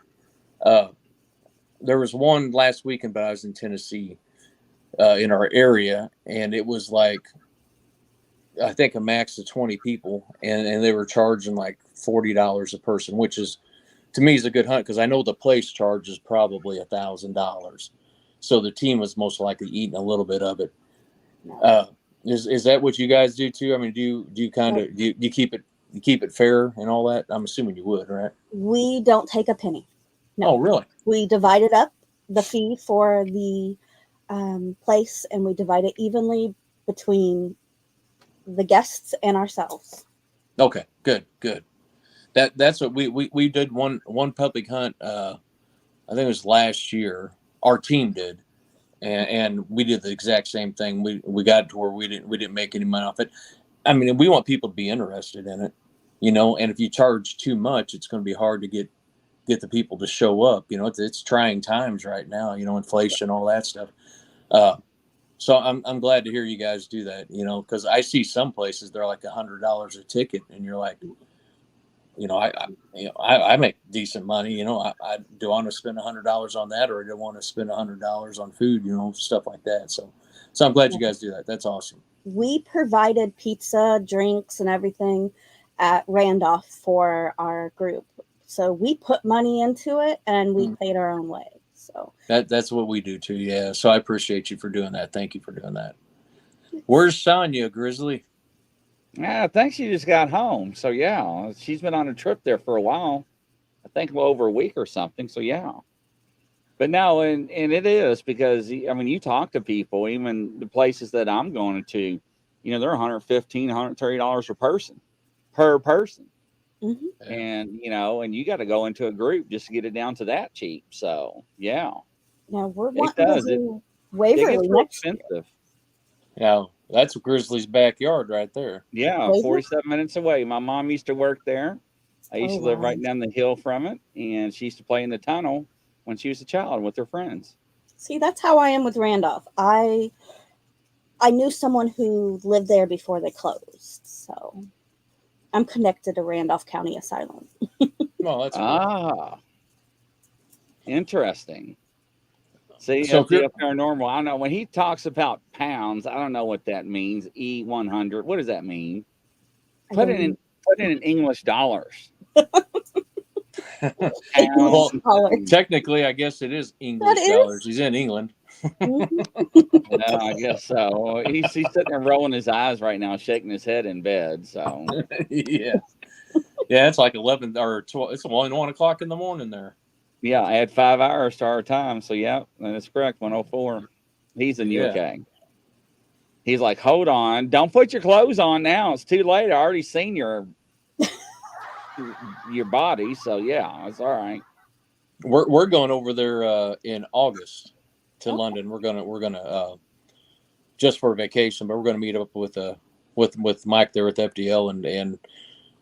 There was one last weekend, but I was in Tennessee in our area, and it was like, I think a max of 20 people, and they were charging like $40 a person, which is, to me, is a good hunt because I know the place charges probably $1,000. So the team was most likely eating a little bit of it. Is that what you guys do too? I mean, do you kind of do you keep it fair and all that? I'm assuming you would, right? We don't take a penny. No. Oh, really? We divided up the fee for the place, and we divide it evenly between the guests and ourselves. Okay, good. That's what we did one public hunt. I think it was last year. Our team did, and we did the exact same thing. We got to where we didn't make any money off it. I mean, we want people to be interested in it, And if you charge too much, it's going to be hard to get the people to show up. It's trying times right now. Inflation, all that stuff. So I'm glad to hear you guys do that. Because I see some places they're like $100 a ticket, and you're like, I make decent money. I do want to spend $100 on that, or I don't want to spend $100 on food. Stuff like that. So I'm glad you guys do that. That's awesome. We provided pizza, drinks, and everything at Randolph for our group. So we put money into it, and we paid our own way. So that's what we do too. Yeah. So I appreciate you for doing that. Thank you for doing that. Where's Sonia, Grizzly? I think she just got home. So, yeah, she's been on a trip there for a while. I think over a week or something. So, yeah. But no, and it is because, I mean, you talk to people, even the places that I'm going to, they're $115, $130 per person. And, and you got to go into a group just to get it down to that cheap. So, yeah. Now we're wanting to do Waverly next year. Yeah, that's Grizzly's backyard right there. Yeah, 47 minutes away. My mom used to work there. I used to live right down the hill from it, and she used to play in the tunnel when she was a child with her friends. See, that's how I am with Randolph. I knew someone who lived there before they closed, so I'm connected to Randolph County Asylum. No, that's cool. Ah, interesting. See, So at if you're, the paranormal, I don't know when he talks about pounds. I don't know what that means. E100. What does that mean? I Put don't it in. know. Put it in English dollars. well, Pounds. technically, I guess it is English That dollars. is. He's in England. Mhm. Yeah, I guess so. He's sitting there rolling his eyes right now, shaking his head in bed. So Yeah. Yeah, it's like 11 or 12. It's 1 o'clock in the morning there. yeah, add 5 hours to our time. So yeah, that's correct. 104. He's in Yeah. UK. He's like, hold on, don't put your clothes on now. It's too late. I already seen your body. So yeah, it's all right. We're going over there in August to Okay. London. We're gonna just for a vacation, but we're gonna meet up with Mike there at the FDL, and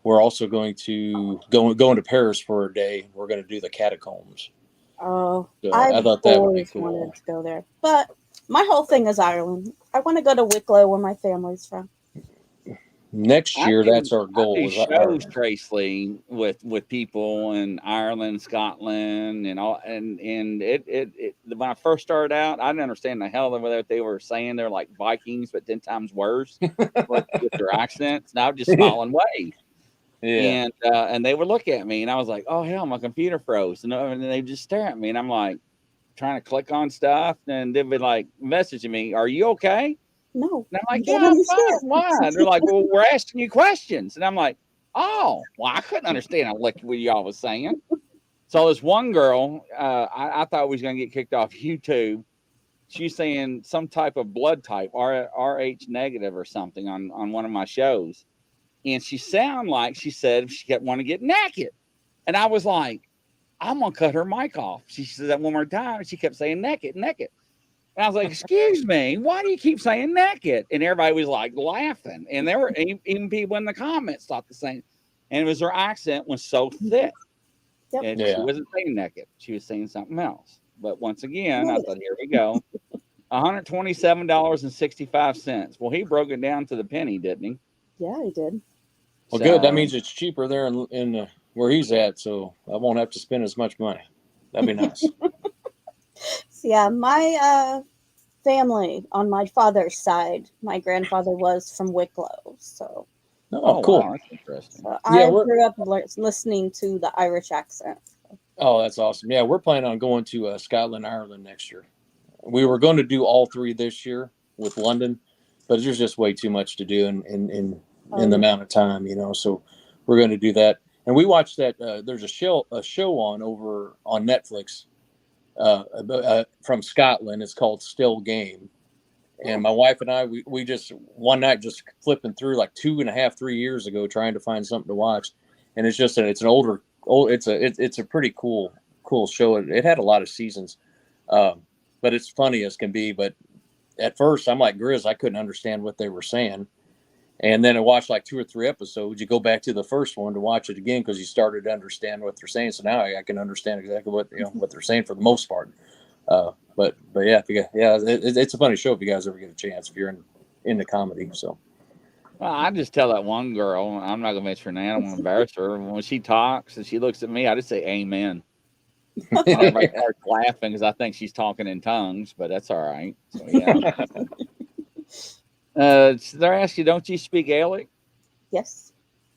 we're also going to go into Paris for a day. We're going to do the catacombs. Oh, So I've I thought that would be always cool. wanted to go there, but my whole thing is Ireland. I want to go to Wicklow, where my family's from. Next year, that's our I goal. do Is shows, Ireland. Tracy, with people in Ireland, Scotland, and all, and it. When I first started out, I didn't understand the hell of what they were saying. They're like Vikings, but 10 times worse with their accents. And I would just smile and wave. Yeah. And they would look at me, and I was like, "Oh hell, my computer froze," and they just stare at me, and I'm like trying to click on stuff, and they'd be like messaging me, "Are you okay?" No, And I'm you like, don't "Yeah, I'm fine. understand. Why?" And they're like, "Well, we're asking you questions," and I'm like, "Oh, well, I couldn't understand a lick what y'all was saying." So this one girl, I thought we was gonna get kicked off YouTube. She's saying some type of blood type, RH negative or something on one of my shows. And she sounded like she said she kept wanting to get naked. And I was like, I'm going to cut her mic off. She said that one more time. And she kept saying naked, naked. And I was like, excuse me, why do you keep saying naked? And everybody was like laughing. And there were even people in the comments thought the same. And it was her accent was so thick. Yep. And she Yeah. wasn't saying naked. She was saying something else. But once again, I Negative. thought, here we go. $127.65. Well, he broke it down to the penny, didn't he? Yeah, I did. Well, good. That So, means it's cheaper there in where he's at, so I won't have to spend as much money. That'd be nice. So yeah, my family on my father's side, my grandfather was from Wicklow, so Oh, cool. wow, that's interesting. Yeah, I grew up listening to the Irish accent. Oh, that's awesome. Yeah, we're planning on going to Scotland, Ireland next year. We were going to do all three this year with London, but there's just way too much to do in the amount of time, So we're going to do that. And we watched that. There's a show on over on Netflix from Scotland. It's called Still Game. And my wife and I, we just one night just flipping through like 2.5, 3 years ago, trying to find something to watch. And it's just it's a pretty cool show. It had a lot of seasons, but it's funny as can be. But at first, I'm like Grizz, I couldn't understand what they were saying. And then I watched like 2 or 3 episodes. You go back to the first one to watch it again because you started to understand what they're saying. So now I can understand exactly what they're saying for the most part. But yeah, it's a funny show if you guys ever get a chance if you're into comedy. So. Well, I just tell that one girl, I'm not going to mention her name, I don't want to embarrass her. When she talks and she looks at me, I just say amen. And everybody starts laughing because I think she's talking in tongues, but that's all right. So, yeah. They're asking, don't you speak Gaelic? Yes.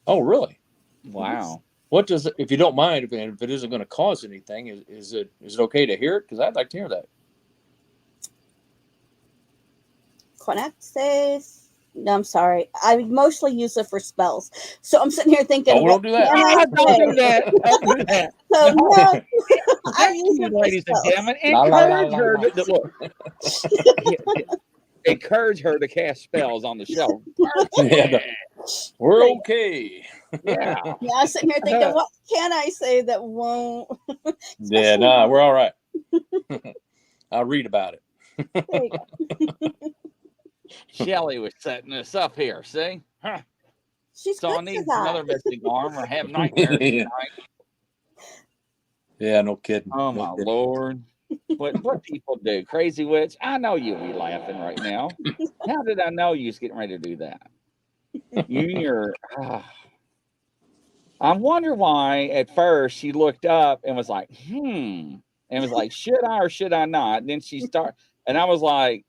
Oh, really? Wow. What does, if you don't mind, if it isn't going to cause anything, is it okay to hear it? Because I'd like to hear that. Conexes. No, I'm sorry. I mostly use it for spells. So I'm sitting here thinking, Oh, don't do that. Don't do that. Don't do that. So no, I Thank use you, it for ladies and spells. gentlemen. La, la, la, Encourage la, her la. to look. Encourage her to cast spells on the show. Yeah, we're okay. Yeah. Yeah, I'm sitting here thinking, what can I say that won't? Yeah, nah, we're all right. I'll read about it. There you go. Shelly was setting us up here. See? Huh. She's So I good need for that. another missing arm or have nightmares tonight. Yeah, no kidding. Oh, No my kidding. Lord. What people do. Crazy Witch, I know you'll be laughing right now. How did I know you was getting ready to do that? You're. I wonder why at first she looked up and was like, and was like, should I or should I not? And then she started, and I was like,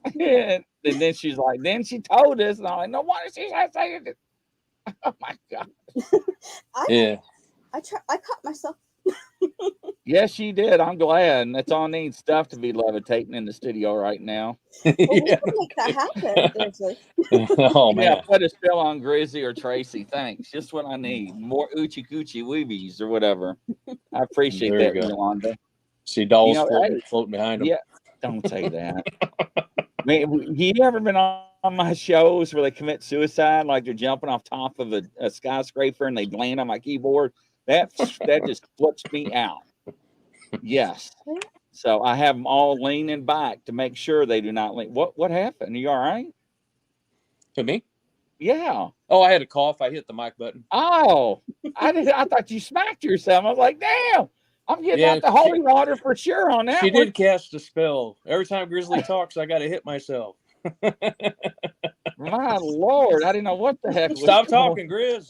and then she's like, then she told us, and I'm like, no wonder she's saying it. Oh my God. Yeah. I caught myself. Yes, you did. I'm glad. And that's all needs stuff to be levitating in the studio right now. Well, we Yeah. can make that happen, Grizzly. Oh Yeah, man. put a spell on Grizzly or Tracy. Thanks. Just what I need. More oochie coochie weebies or whatever. I appreciate There you that, go. Yolanda. See dolls Hey, floating behind them. yeah, don't say that. Man, you ever been on my shows where they commit suicide, like they're jumping off top of a skyscraper and they land on my keyboard? That just flips me out. Yes. So I have them all leaning back to make sure they do not lean. What happened? Are you all right? To me? Yeah. Oh, I had a cough. I hit the mic button. Oh, I thought you smacked yourself. I was like, damn, I'm getting Yeah, out the holy water for sure on that She one. did cast a spell. Every time Grizzly talks, I got to hit myself. My Lord, I didn't know what the heck was Stop going. talking, Grizz.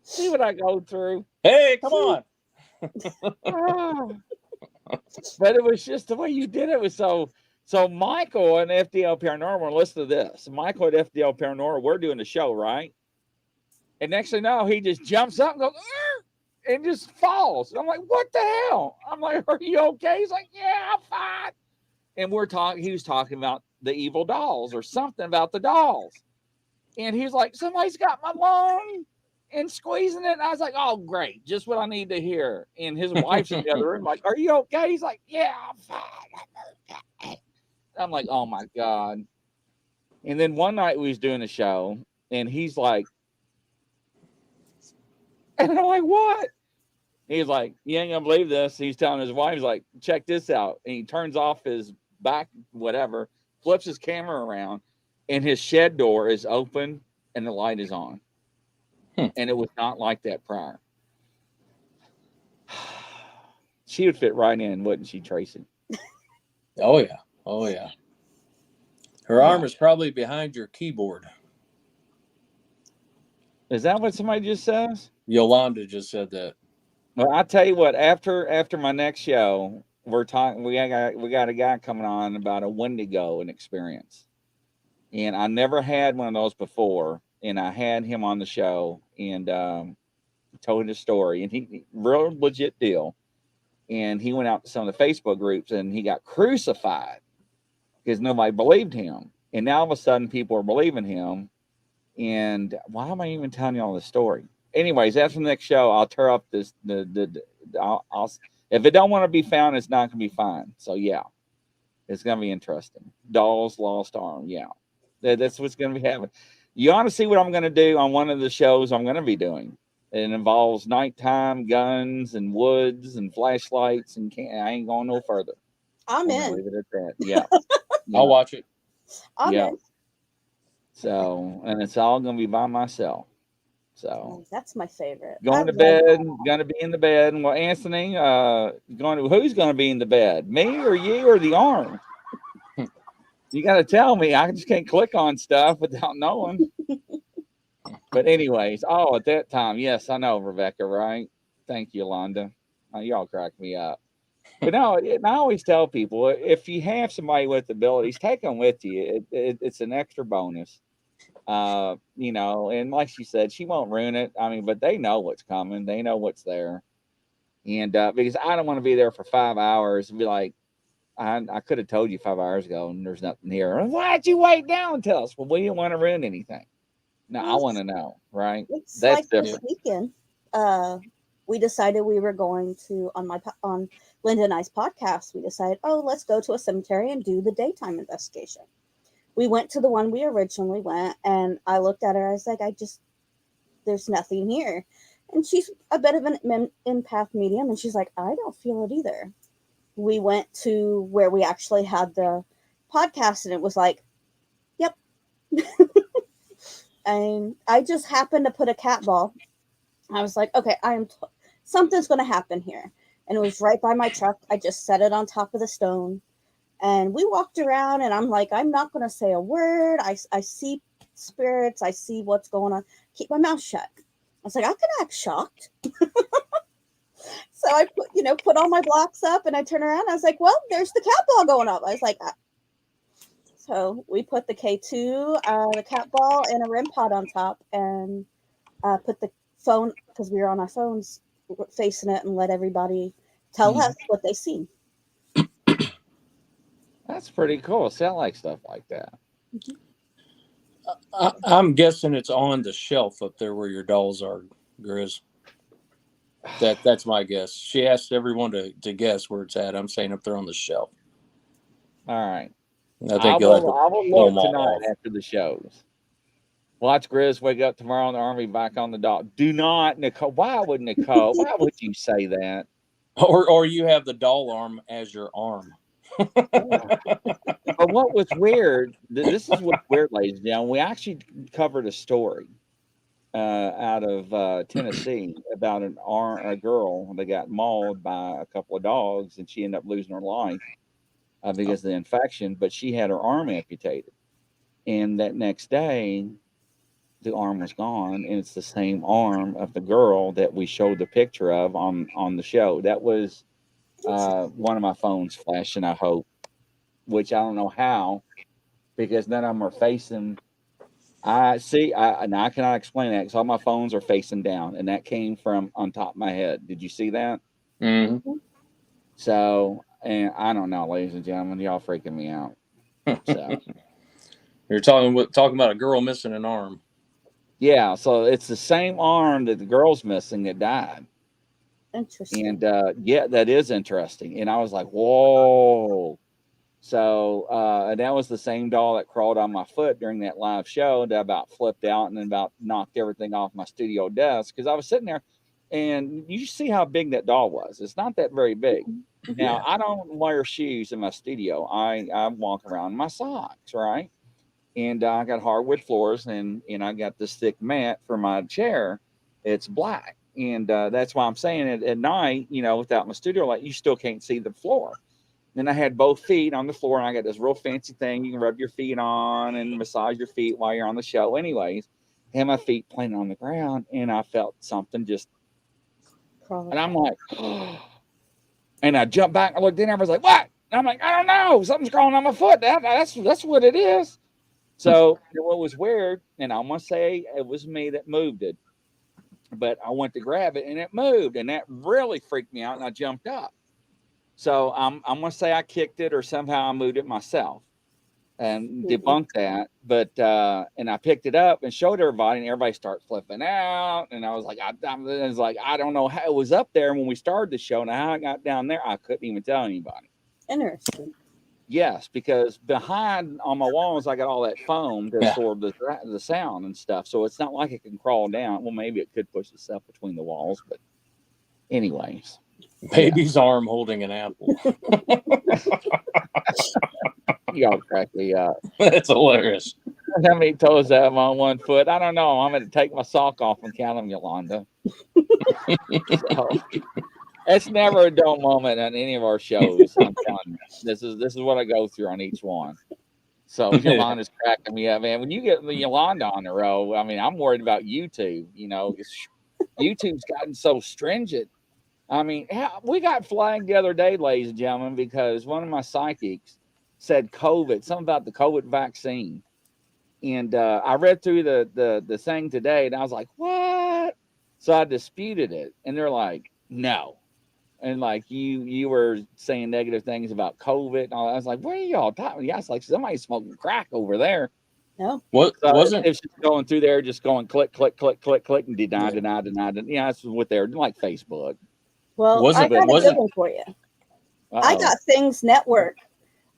See what I go through. Hey, come on. Oh. But it was just the way you did it was so Michael and FDL Paranormal, listen to this. Michael at FDL Paranormal, we're doing the show, right? And next thing you know, he just jumps up and goes, and just falls. And I'm like, what the hell? I'm like, are you okay? He's like, yeah, I'm fine. And he was talking about the evil dolls or something about the dolls. And he was like, somebody's got my lung and squeezing it. And I was like, oh, great. Just what I need to hear. And his wife's in the other room, like, are you okay? He's like, yeah, I'm fine. I'm like, oh my God. And then one night we was doing a show and he's like, and I'm like, what? He's like, you ain't gonna believe this. He's telling his wife, he's like, check this out. And he turns off his back, whatever, flips his camera around, and his shed door is open and the light is on. And it was not like that prior. She would fit right in, wouldn't she, Tracy? Oh, yeah. Oh, yeah. Her arm is probably behind your keyboard. Is that what somebody just says? Yolanda just said that. Well, I tell you what, after my next show, we're talking. We got a guy coming on about a Wendigo and experience, and I never had one of those before. And I had him on the show and told his story, and he real legit deal. And he went out to some of the Facebook groups and he got crucified because nobody believed him. And now all of a sudden, people are believing him. And why am I even telling you all this story? Anyways, after the next show, I'll tear up this. I'll if it don't want to be found, it's not going to be fine. So yeah, it's going to be interesting. Doll's lost arm. Yeah, that's what's going to be happening. You ought to see what I'm going to do on one of the shows I'm going to be doing. It involves nighttime guns and woods and flashlights, and I ain't going no further. I'm in. Leave it at that. Yeah, I'll watch it. I'm in. So, and it's all going to be by myself. So that's my favorite. Going to bed, going to be in the bed. Well, Anthony, who's going to be in the bed? Me or you or the arm? You got to tell me. I just can't click on stuff without knowing. But anyways, at that time, yes, I know, Rebecca, right? Thank you, Yolanda. Y'all crack me up. But no, I always tell people, if you have somebody with abilities, take them with you. It's an extra bonus. And like she said, she won't ruin it. I mean, but they know what's coming. They know what's there. And because I don't want to be there for 5 hours and be like, I could have told you 5 hours ago and there's nothing here. Why'd you wait down and tell us? Well, we didn't want to ruin anything. No, I want to know, right? It's That's like different. This weekend, we decided we were going to, on Linda and I's podcast, we decided, let's go to a cemetery and do the daytime investigation. We went to the one we originally went, and I looked at her. I was like, there's nothing here. And she's a bit of an empath medium, and she's like, I don't feel it either. We went to where we actually had the podcast, and it was like, yep. And I just happened to put a cat ball. I was like, okay, something's going to happen here. And it was right by my truck. I just set it on top of the stone. And we walked around, and I'm like, I'm not going to say a word. I see spirits. I see what's going on. Keep my mouth shut. I was like, I can act shocked. So I put all my blocks up, and I turn around. I was like, well, there's the cat ball going up. I was like, So we put the K2, the cat ball, and a REM pod on top, and put the phone, because we were on our phones, facing it, and let everybody tell us what they seen. That's pretty cool. See, I like stuff like that. I'm guessing it's on the shelf up there where your dolls are, Grizz. That's my guess. She asked everyone to guess where it's at. I'm saying up there on the shelf. All right. I think I will look tonight after the shows. Watch Grizz wake up tomorrow in the army back on the doll. Do not, Nicole. Why would you say that? Or you have the doll arm as your arm. But what was weird, this is what's weird, ladies and gentlemen. We actually covered a story out of Tennessee about a girl that got mauled by a couple of dogs, and she ended up losing her life because of the infection, but she had her arm amputated. And that next day, the arm was gone, and it's the same arm of the girl that we showed the picture of on the show. That was one of my phones flashing, I hope, which I don't know how, because none of them are facing. I cannot explain that because all my phones are facing down, and that came from on top of my head. Did you see that? Mm-hmm. So, and I don't know, ladies and gentlemen, y'all freaking me out. So you're talking about a girl missing an arm. Yeah, so it's the same arm that the girl's missing that died. Interesting. And yeah, that is interesting. And I was like, whoa. So and that was the same doll that crawled on my foot during that live show that about flipped out and then about knocked everything off my studio desk, because I was sitting there, and you see how big that doll was. It's not that very big. Now, I don't wear shoes in my studio. I walk around in my socks, right? And I got hardwood floors, and I got this thick mat for my chair. It's black, and that's why I'm saying it at night. Without my studio light, you still can't see the floor. Then I had both feet on the floor, and I got this real fancy thing you can rub your feet on and massage your feet while you're on the show. Anyways, I had my feet playing on the ground, and I felt something just, and I'm like, oh. And I jumped back. I looked in, everybody's like, what? And I'm like, I don't know. Something's crawling on my foot. That's what it is. So what was weird, and I'm going to say it was me that moved it, but I went to grab it and it moved, and that really freaked me out, and I jumped up. So I'm going to say I kicked it, or somehow I moved it myself and debunked that. But and I picked it up and showed everybody, and everybody started flipping out. And I was like, I don't know how it was up there when we started the show, and how it got down there, I couldn't even tell anybody. Interesting. Yes, because behind on my walls, I got all that foam to absorb the sound and stuff. So it's not like it can crawl down. Well, maybe it could push itself between the walls, but anyways. Baby's arm holding an apple. Y'all crack me up. That's hilarious. How many toes I have on one foot? I don't know. I'm going to take my sock off and count them, Yolanda. So, it's never a dull moment on any of our shows. I'm telling you. This is what I go through on each one. So Yolanda's cracking me up, man. When you get Yolanda on the row, I mean, I'm worried about YouTube. YouTube's gotten so stringent. I mean, we got flagged the other day, ladies and gentlemen, because one of my psychics said COVID, something about the COVID vaccine. And I read through the thing today, and I was like, what? So I disputed it. And they're like, no. And like you were saying negative things about COVID and all that. I was like, what are y'all talking? Yeah, it's like somebody's smoking crack over there. No. What wasn't it's just going through there, just going click, click, click, click, click, and deny. Yeah, that's what they're like Facebook. Well, I got a good one for you. I got Things Network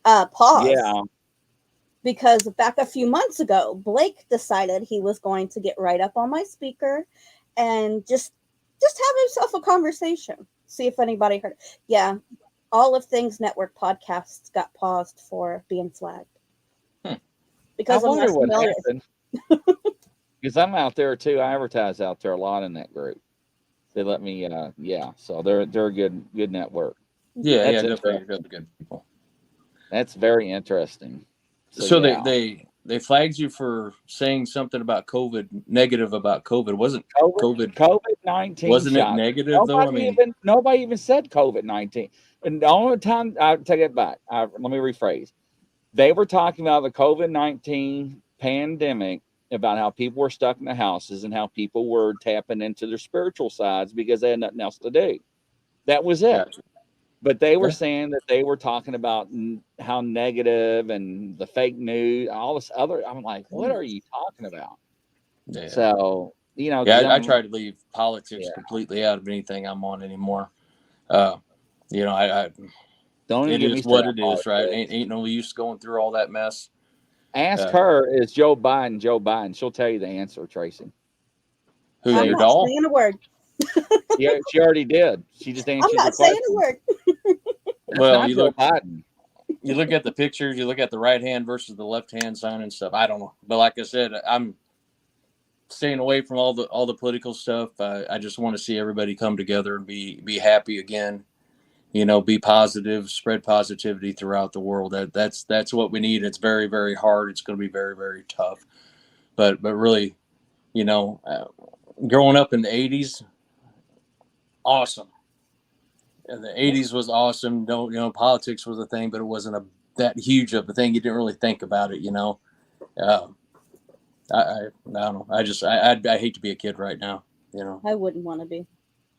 paused. Yeah. Because back a few months ago, Blake decided he was going to get right up on my speaker and just have himself a conversation. See if anybody heard it. Yeah, all of Things Network podcasts got paused for being flagged. Because I wonder what happened. Because I'm out there too. I advertise out there a lot in that group. They let me. Yeah. So they're a good network. Yeah, That's definitely good people. That's very interesting. So So yeah. they flagged you for saying something about COVID, negative about COVID. Wasn't COVID COVID-19 wasn't it shots. negative though? I mean, Nobody even said COVID-19. And the only time I take it back, let me rephrase. They were talking about the COVID-19 pandemic, about how people were stuck in the houses and how people were tapping into their spiritual sides because they had nothing else to do. That was it. gotcha. But they were Yeah. saying that they were talking about how negative and the fake news, all this other. I'm like, what are you talking about? Yeah. So, Yeah, I try to leave politics completely out of anything I'm on anymore. I don't even it get me is what started it on is, right? politics. Ain't no use going through all that mess. Ask her, is Joe Biden? She'll tell you the answer, Tracy. Who, I'm your not doll? saying a word. She already did. She just I'm answered your not saying question. a word. It's Well, not Joe Biden. You look at the pictures, you look at the right hand versus the left hand sign and stuff. I don't know, but like I said, I'm staying away from all the political stuff. I just want to see everybody come together and be happy again. Be positive, spread positivity throughout the world. That's what we need. It's very, very hard. It's going to be very, very tough. But really, growing up in the 80s, awesome. And the 80s was awesome. Politics was a thing, but it wasn't that huge of a thing. You didn't really think about it, I don't know. I hate to be a kid right now, I wouldn't want to be.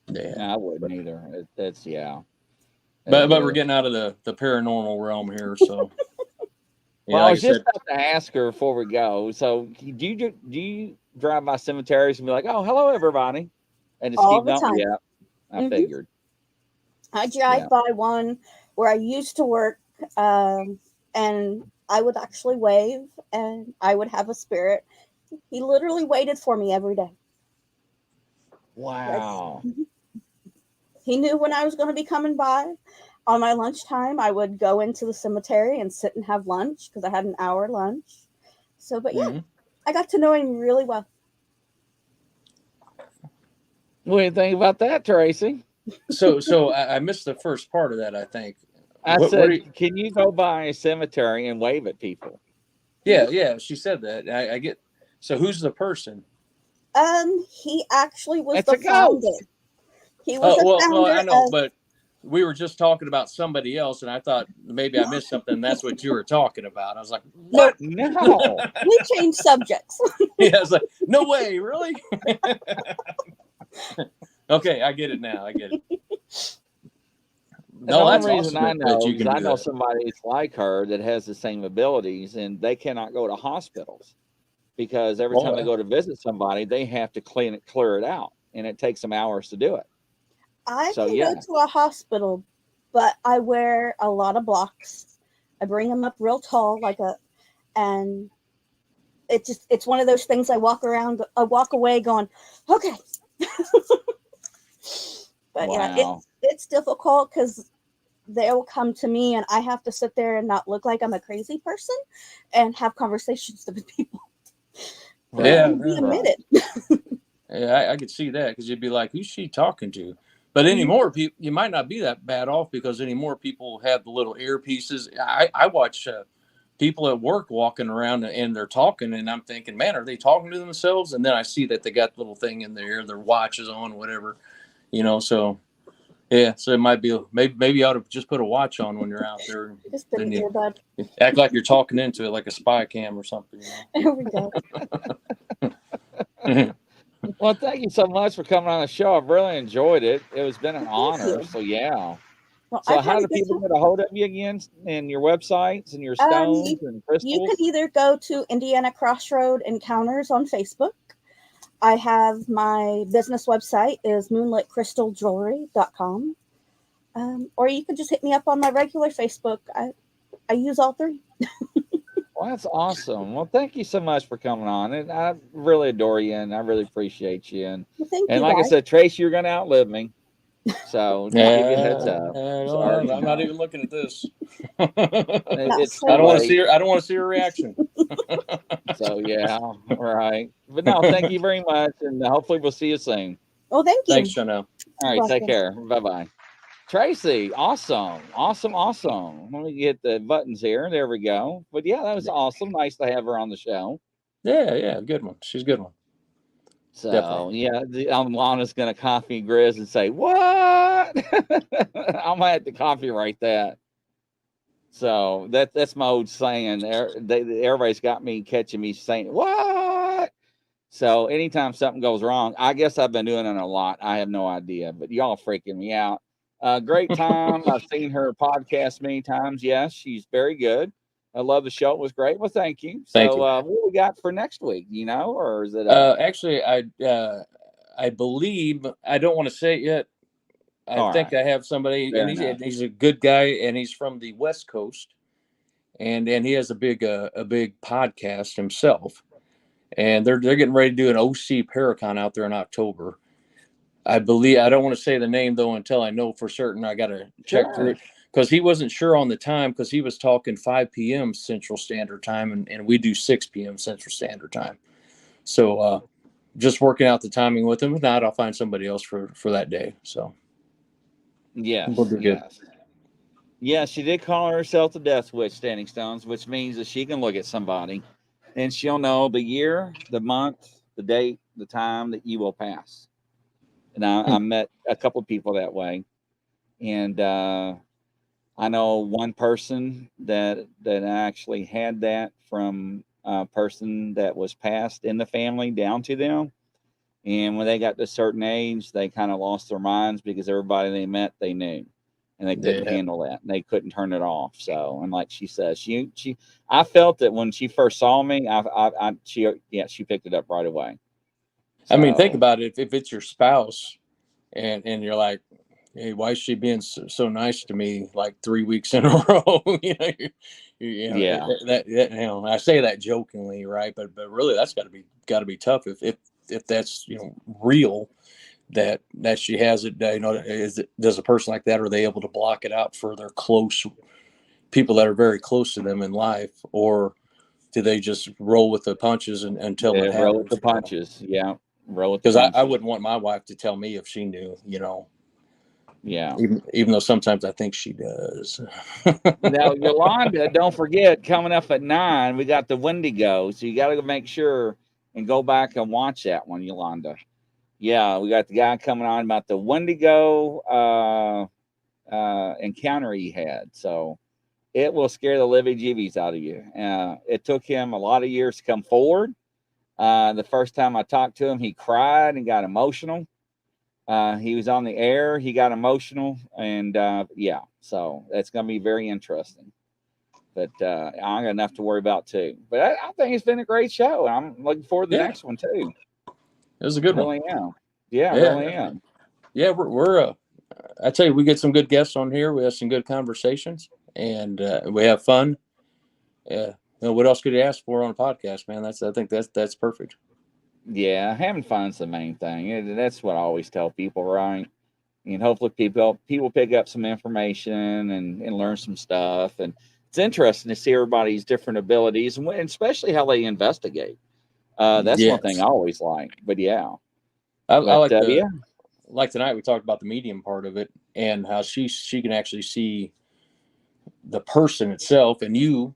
Yeah, no, I wouldn't either. It's But we're getting out of the paranormal realm here, so. Well, I was just about to ask her before we go. So, do you drive by cemeteries and be like, "Oh, hello, everybody," and just All keep the going? time. Yeah, I figured. I drive by one where I used to work, and I would actually wave, and I would have a spirit. He literally waited for me every day. Wow. He knew when I was going to be coming by. On my lunchtime, I would go into the cemetery and sit and have lunch because I had an hour lunch. So, but yeah, I got to know him really well. What do you think about that, Tracy? So I missed the first part of that, I think. I said, can you go by a cemetery and wave at people? Yeah, she said that. I get. So who's the person? He actually was the founder. He was the founder. Well, I know, but we were just talking about somebody else, and I thought maybe I missed something. That's what you were talking about. I was like, what? No. We changed subjects. Yeah, I was like, no way, really? Okay, I get it now. I get it. No, that's the reason awesome I know, because I know somebody like her that has the same abilities, and they cannot go to hospitals because every time they go to visit somebody, they have to clear it out, and it takes them hours to do it. I can go to a hospital, but I wear a lot of blocks. I bring them up real tall, and it's one of those things. I walk away going, okay. But yeah, it's difficult because they'll come to me and I have to sit there and not look like I'm a crazy person and have conversations with people. Yeah, be admitted. Yeah, I could see that because you'd be like, who's she talking to? But anymore, people, you might not be that bad off because anymore people have the little earpieces. I watch people at work walking around and they're talking, and I'm thinking, man, are they talking to themselves? And then I see that they got the little thing in their ear, their watch is on, whatever, so yeah. So it might be maybe you ought to just put a watch on when you're out there. Just put an earbud. Act like you're talking into it, like a spy cam or something. There we go. Well, thank you so much for coming on the show. I've really enjoyed it. It's been an honor. So yeah. Well, so how do people get a hold of you again, and your websites and your stones and crystals? You can either go to Indiana Crossroad Encounters on Facebook. I have my business website is moonlitcrystaljewelry.com. Or you can just hit me up on my regular Facebook. I use all three. Well, that's awesome. Well, thank you so much for coming on. And I really adore you, and I really appreciate you. And, thank you, like I said, Trace, you're going to outlive me. So just give you a heads up. I'm not even looking at this. I don't want to see her. I don't want to see her reaction. So yeah, right. But no, thank you very much, and hopefully we'll see you soon. Oh, thank you. Thanks, Chanel. All right, take care. Bye bye. Tracy, awesome. Let me get the buttons here. There we go. But yeah, that was awesome. Nice to have her on the show. Yeah, good one. She's a good one. So Definitely. yeah, Lana's gonna copy Grizz and say, "What?" I'm gonna have to copyright that. So that's my old saying. Everybody's got me catching me saying, "What?" So anytime something goes wrong, I guess I've been doing it a lot. I have no idea, but y'all freaking me out. Great time. I've seen her podcast many times. Yes, she's very good. I love the show. It was great. Well, thank you. Thank So, you. what we got for next week? You know, or is it? Actually, I believe, I don't want to say it yet. I All think right. I have somebody, Fair and enough. he's a good guy, and he's from the West Coast, and he has a big podcast himself, and they're getting ready to do an OC Paracon out there in October. I believe, I don't want to say the name though until I know for certain. I got to check through Sure. it because he wasn't sure on the time, because he was talking 5 p.m. Central Standard Time, and we do 6 p.m. Central Standard Time. So just working out the timing with him. If not, I'll find somebody else for that day. So we'll Yes. be good. Yes. Yeah, she did call herself the Death Witch, Standing Stones, which means that she can look at somebody and she'll know the year, the month, the date, the time that you will pass. And I met a couple of people that way. And I know one person that actually had that from a person that was passed in the family down to them. And when they got to a certain age, they kind of lost their minds because everybody they met, they knew. And they couldn't Yeah. handle that. And they couldn't turn it off. So, and like she says, I felt that when she first saw me, she picked it up right away. I mean, think So, about it. If it's your spouse and you're like, hey, why is she being so nice to me like 3 weeks in a row? yeah, I say that jokingly, right? But really, that's got to be tough if that's real, that she has it. Does a person like that, are they able to block it out for their close people that are very close to them in life, or do they just roll with the punches until it roll with happens? the punches. Yeah, roll with the Because I punches. wouldn't want my wife to tell me if she knew, Yeah. even though sometimes I think she does. Now, Yolanda, don't forget, coming up at 9, we got the Wendigo. So you got to make sure and go back and watch that one, Yolanda. Yeah, we got the guy coming on about the Wendigo encounter he had. So it will scare the living jibbies out of you. It took him a lot of years to come forward. The first time I talked to him, he cried and got emotional. He was on the air. He got emotional, and yeah, so that's going to be very interesting. But I got enough to worry about too. But I think it's been a great show. I'm looking forward to the Yeah, next one too. it was a good one. Really am. Yeah, I Yeah, really am. yeah. We're I tell you, we get some good guests on here. We have some good conversations, and we have fun. Yeah. What else could you ask for on a podcast, man? I think that's perfect. Yeah, having fun's the main thing. That's what I always tell people, right? And hopefully people pick up some information and learn some stuff. And it's interesting to see everybody's different abilities and especially how they investigate. That's one thing Yes, I always like. But yeah, I but like yeah, like tonight we talked about the medium part of it and how she can actually see the person itself, and you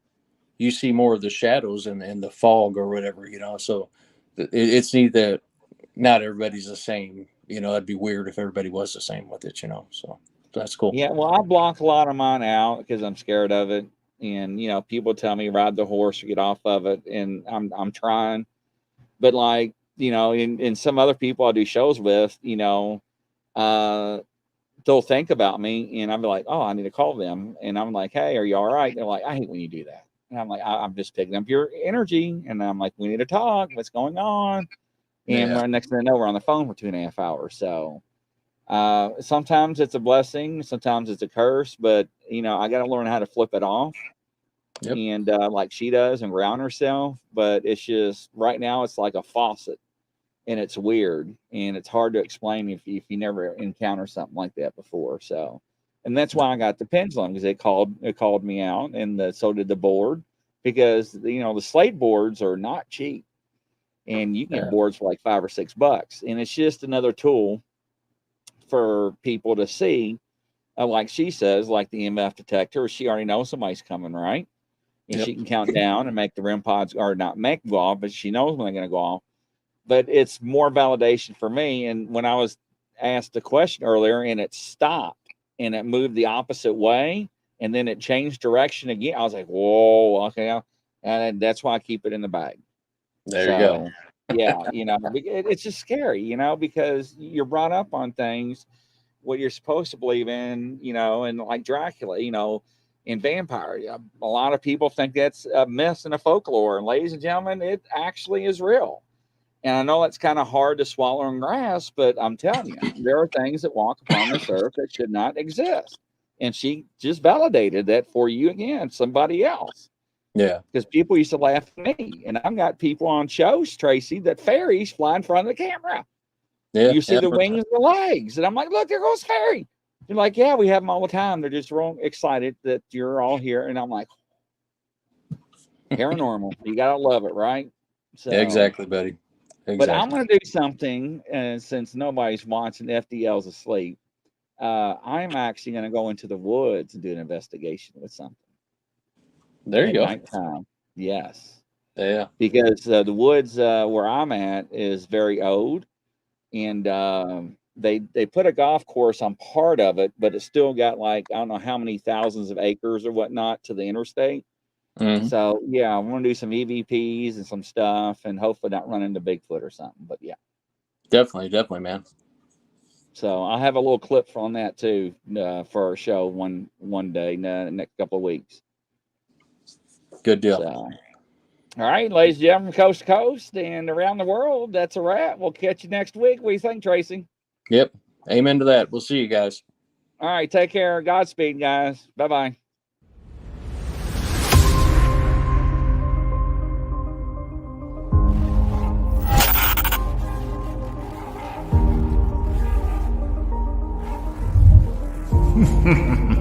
see more of the shadows and the fog or whatever, so it's neat that not everybody's the same. It'd be weird if everybody was the same with it, so that's cool. yeah. Well, I block a lot of mine out because I'm scared of it. And people tell me ride the horse or get off of it, and I'm trying. But like in some other people I do shows with, uh, they'll think about me, and I'll be like, oh, I need to call them, and I'm like, hey, are you all right? They're like, I hate when you do that, and I'm like, I'm just picking up your energy, and I'm like, we need to talk. What's going on? And Yeah, we're next thing I know, we're on the phone for 2.5 hours. So sometimes it's a blessing, sometimes it's a curse, but I got to learn how to flip it off, yep. and like she does, and ground herself. But it's just right now, it's like a faucet, and it's weird, and it's hard to explain if you never encounter something like that before. So, and that's why I got the pendulum, because it called me out, and so did the board, because the slate boards are not cheap, and you can get Yeah. boards for like $5 or $6, and it's just another tool for people to see. Like she says, like the EMF detector, she already knows somebody's coming, right? And Yep. she can count down and make the REM pods, or not make them go off, but she knows when they're going to go off. But it's more validation for me. And when I was asked a question earlier and it stopped and it moved the opposite way and then it changed direction again, I was like, whoa, okay. And that's why I keep it in the bag. There you go. Yeah, it's just scary, because you're brought up on things, what you're supposed to believe in, and like Dracula, in vampire. A lot of people think that's a myth and a folklore. And ladies and gentlemen, it actually is real. And I know it's kind of hard to swallow and grasp, but I'm telling you, there are things that walk upon this earth that should not exist. And she just validated that for you again, somebody else. Yeah. Because people used to laugh at me. And I've got people on shows, Tracy, that fairies fly in front of the camera. Yeah. You see the wings and the legs. And I'm like, look, there goes fairy. They're like, yeah, we have them all the time. They're just real excited that you're all here. And I'm like, paranormal. You got to love it, right? So, yeah, exactly, buddy. Exactly. But I'm going to do something, and since nobody's watching, FDL's asleep, I'm actually going to go into the woods and do an investigation with something. There you go. Nighttime. Yes. Yeah. Because the woods where I'm at is very old, and they put a golf course on part of it, but it's still got like, I don't know how many thousands of acres or whatnot to the interstate. Mm-hmm. So yeah, I want to do some EVPs and some stuff, and hopefully not run into Bigfoot or something. But yeah, definitely, man. So I'll have a little clip on that too for our show one day in the next couple of weeks. Good deal. So, all right, ladies and gentlemen, coast to coast and around the world, that's a wrap. We'll catch you next week. What do you think, Tracy? Yep. Amen to that. We'll see you guys. All right, take care. Godspeed, guys. Bye-bye. Ha ha ha.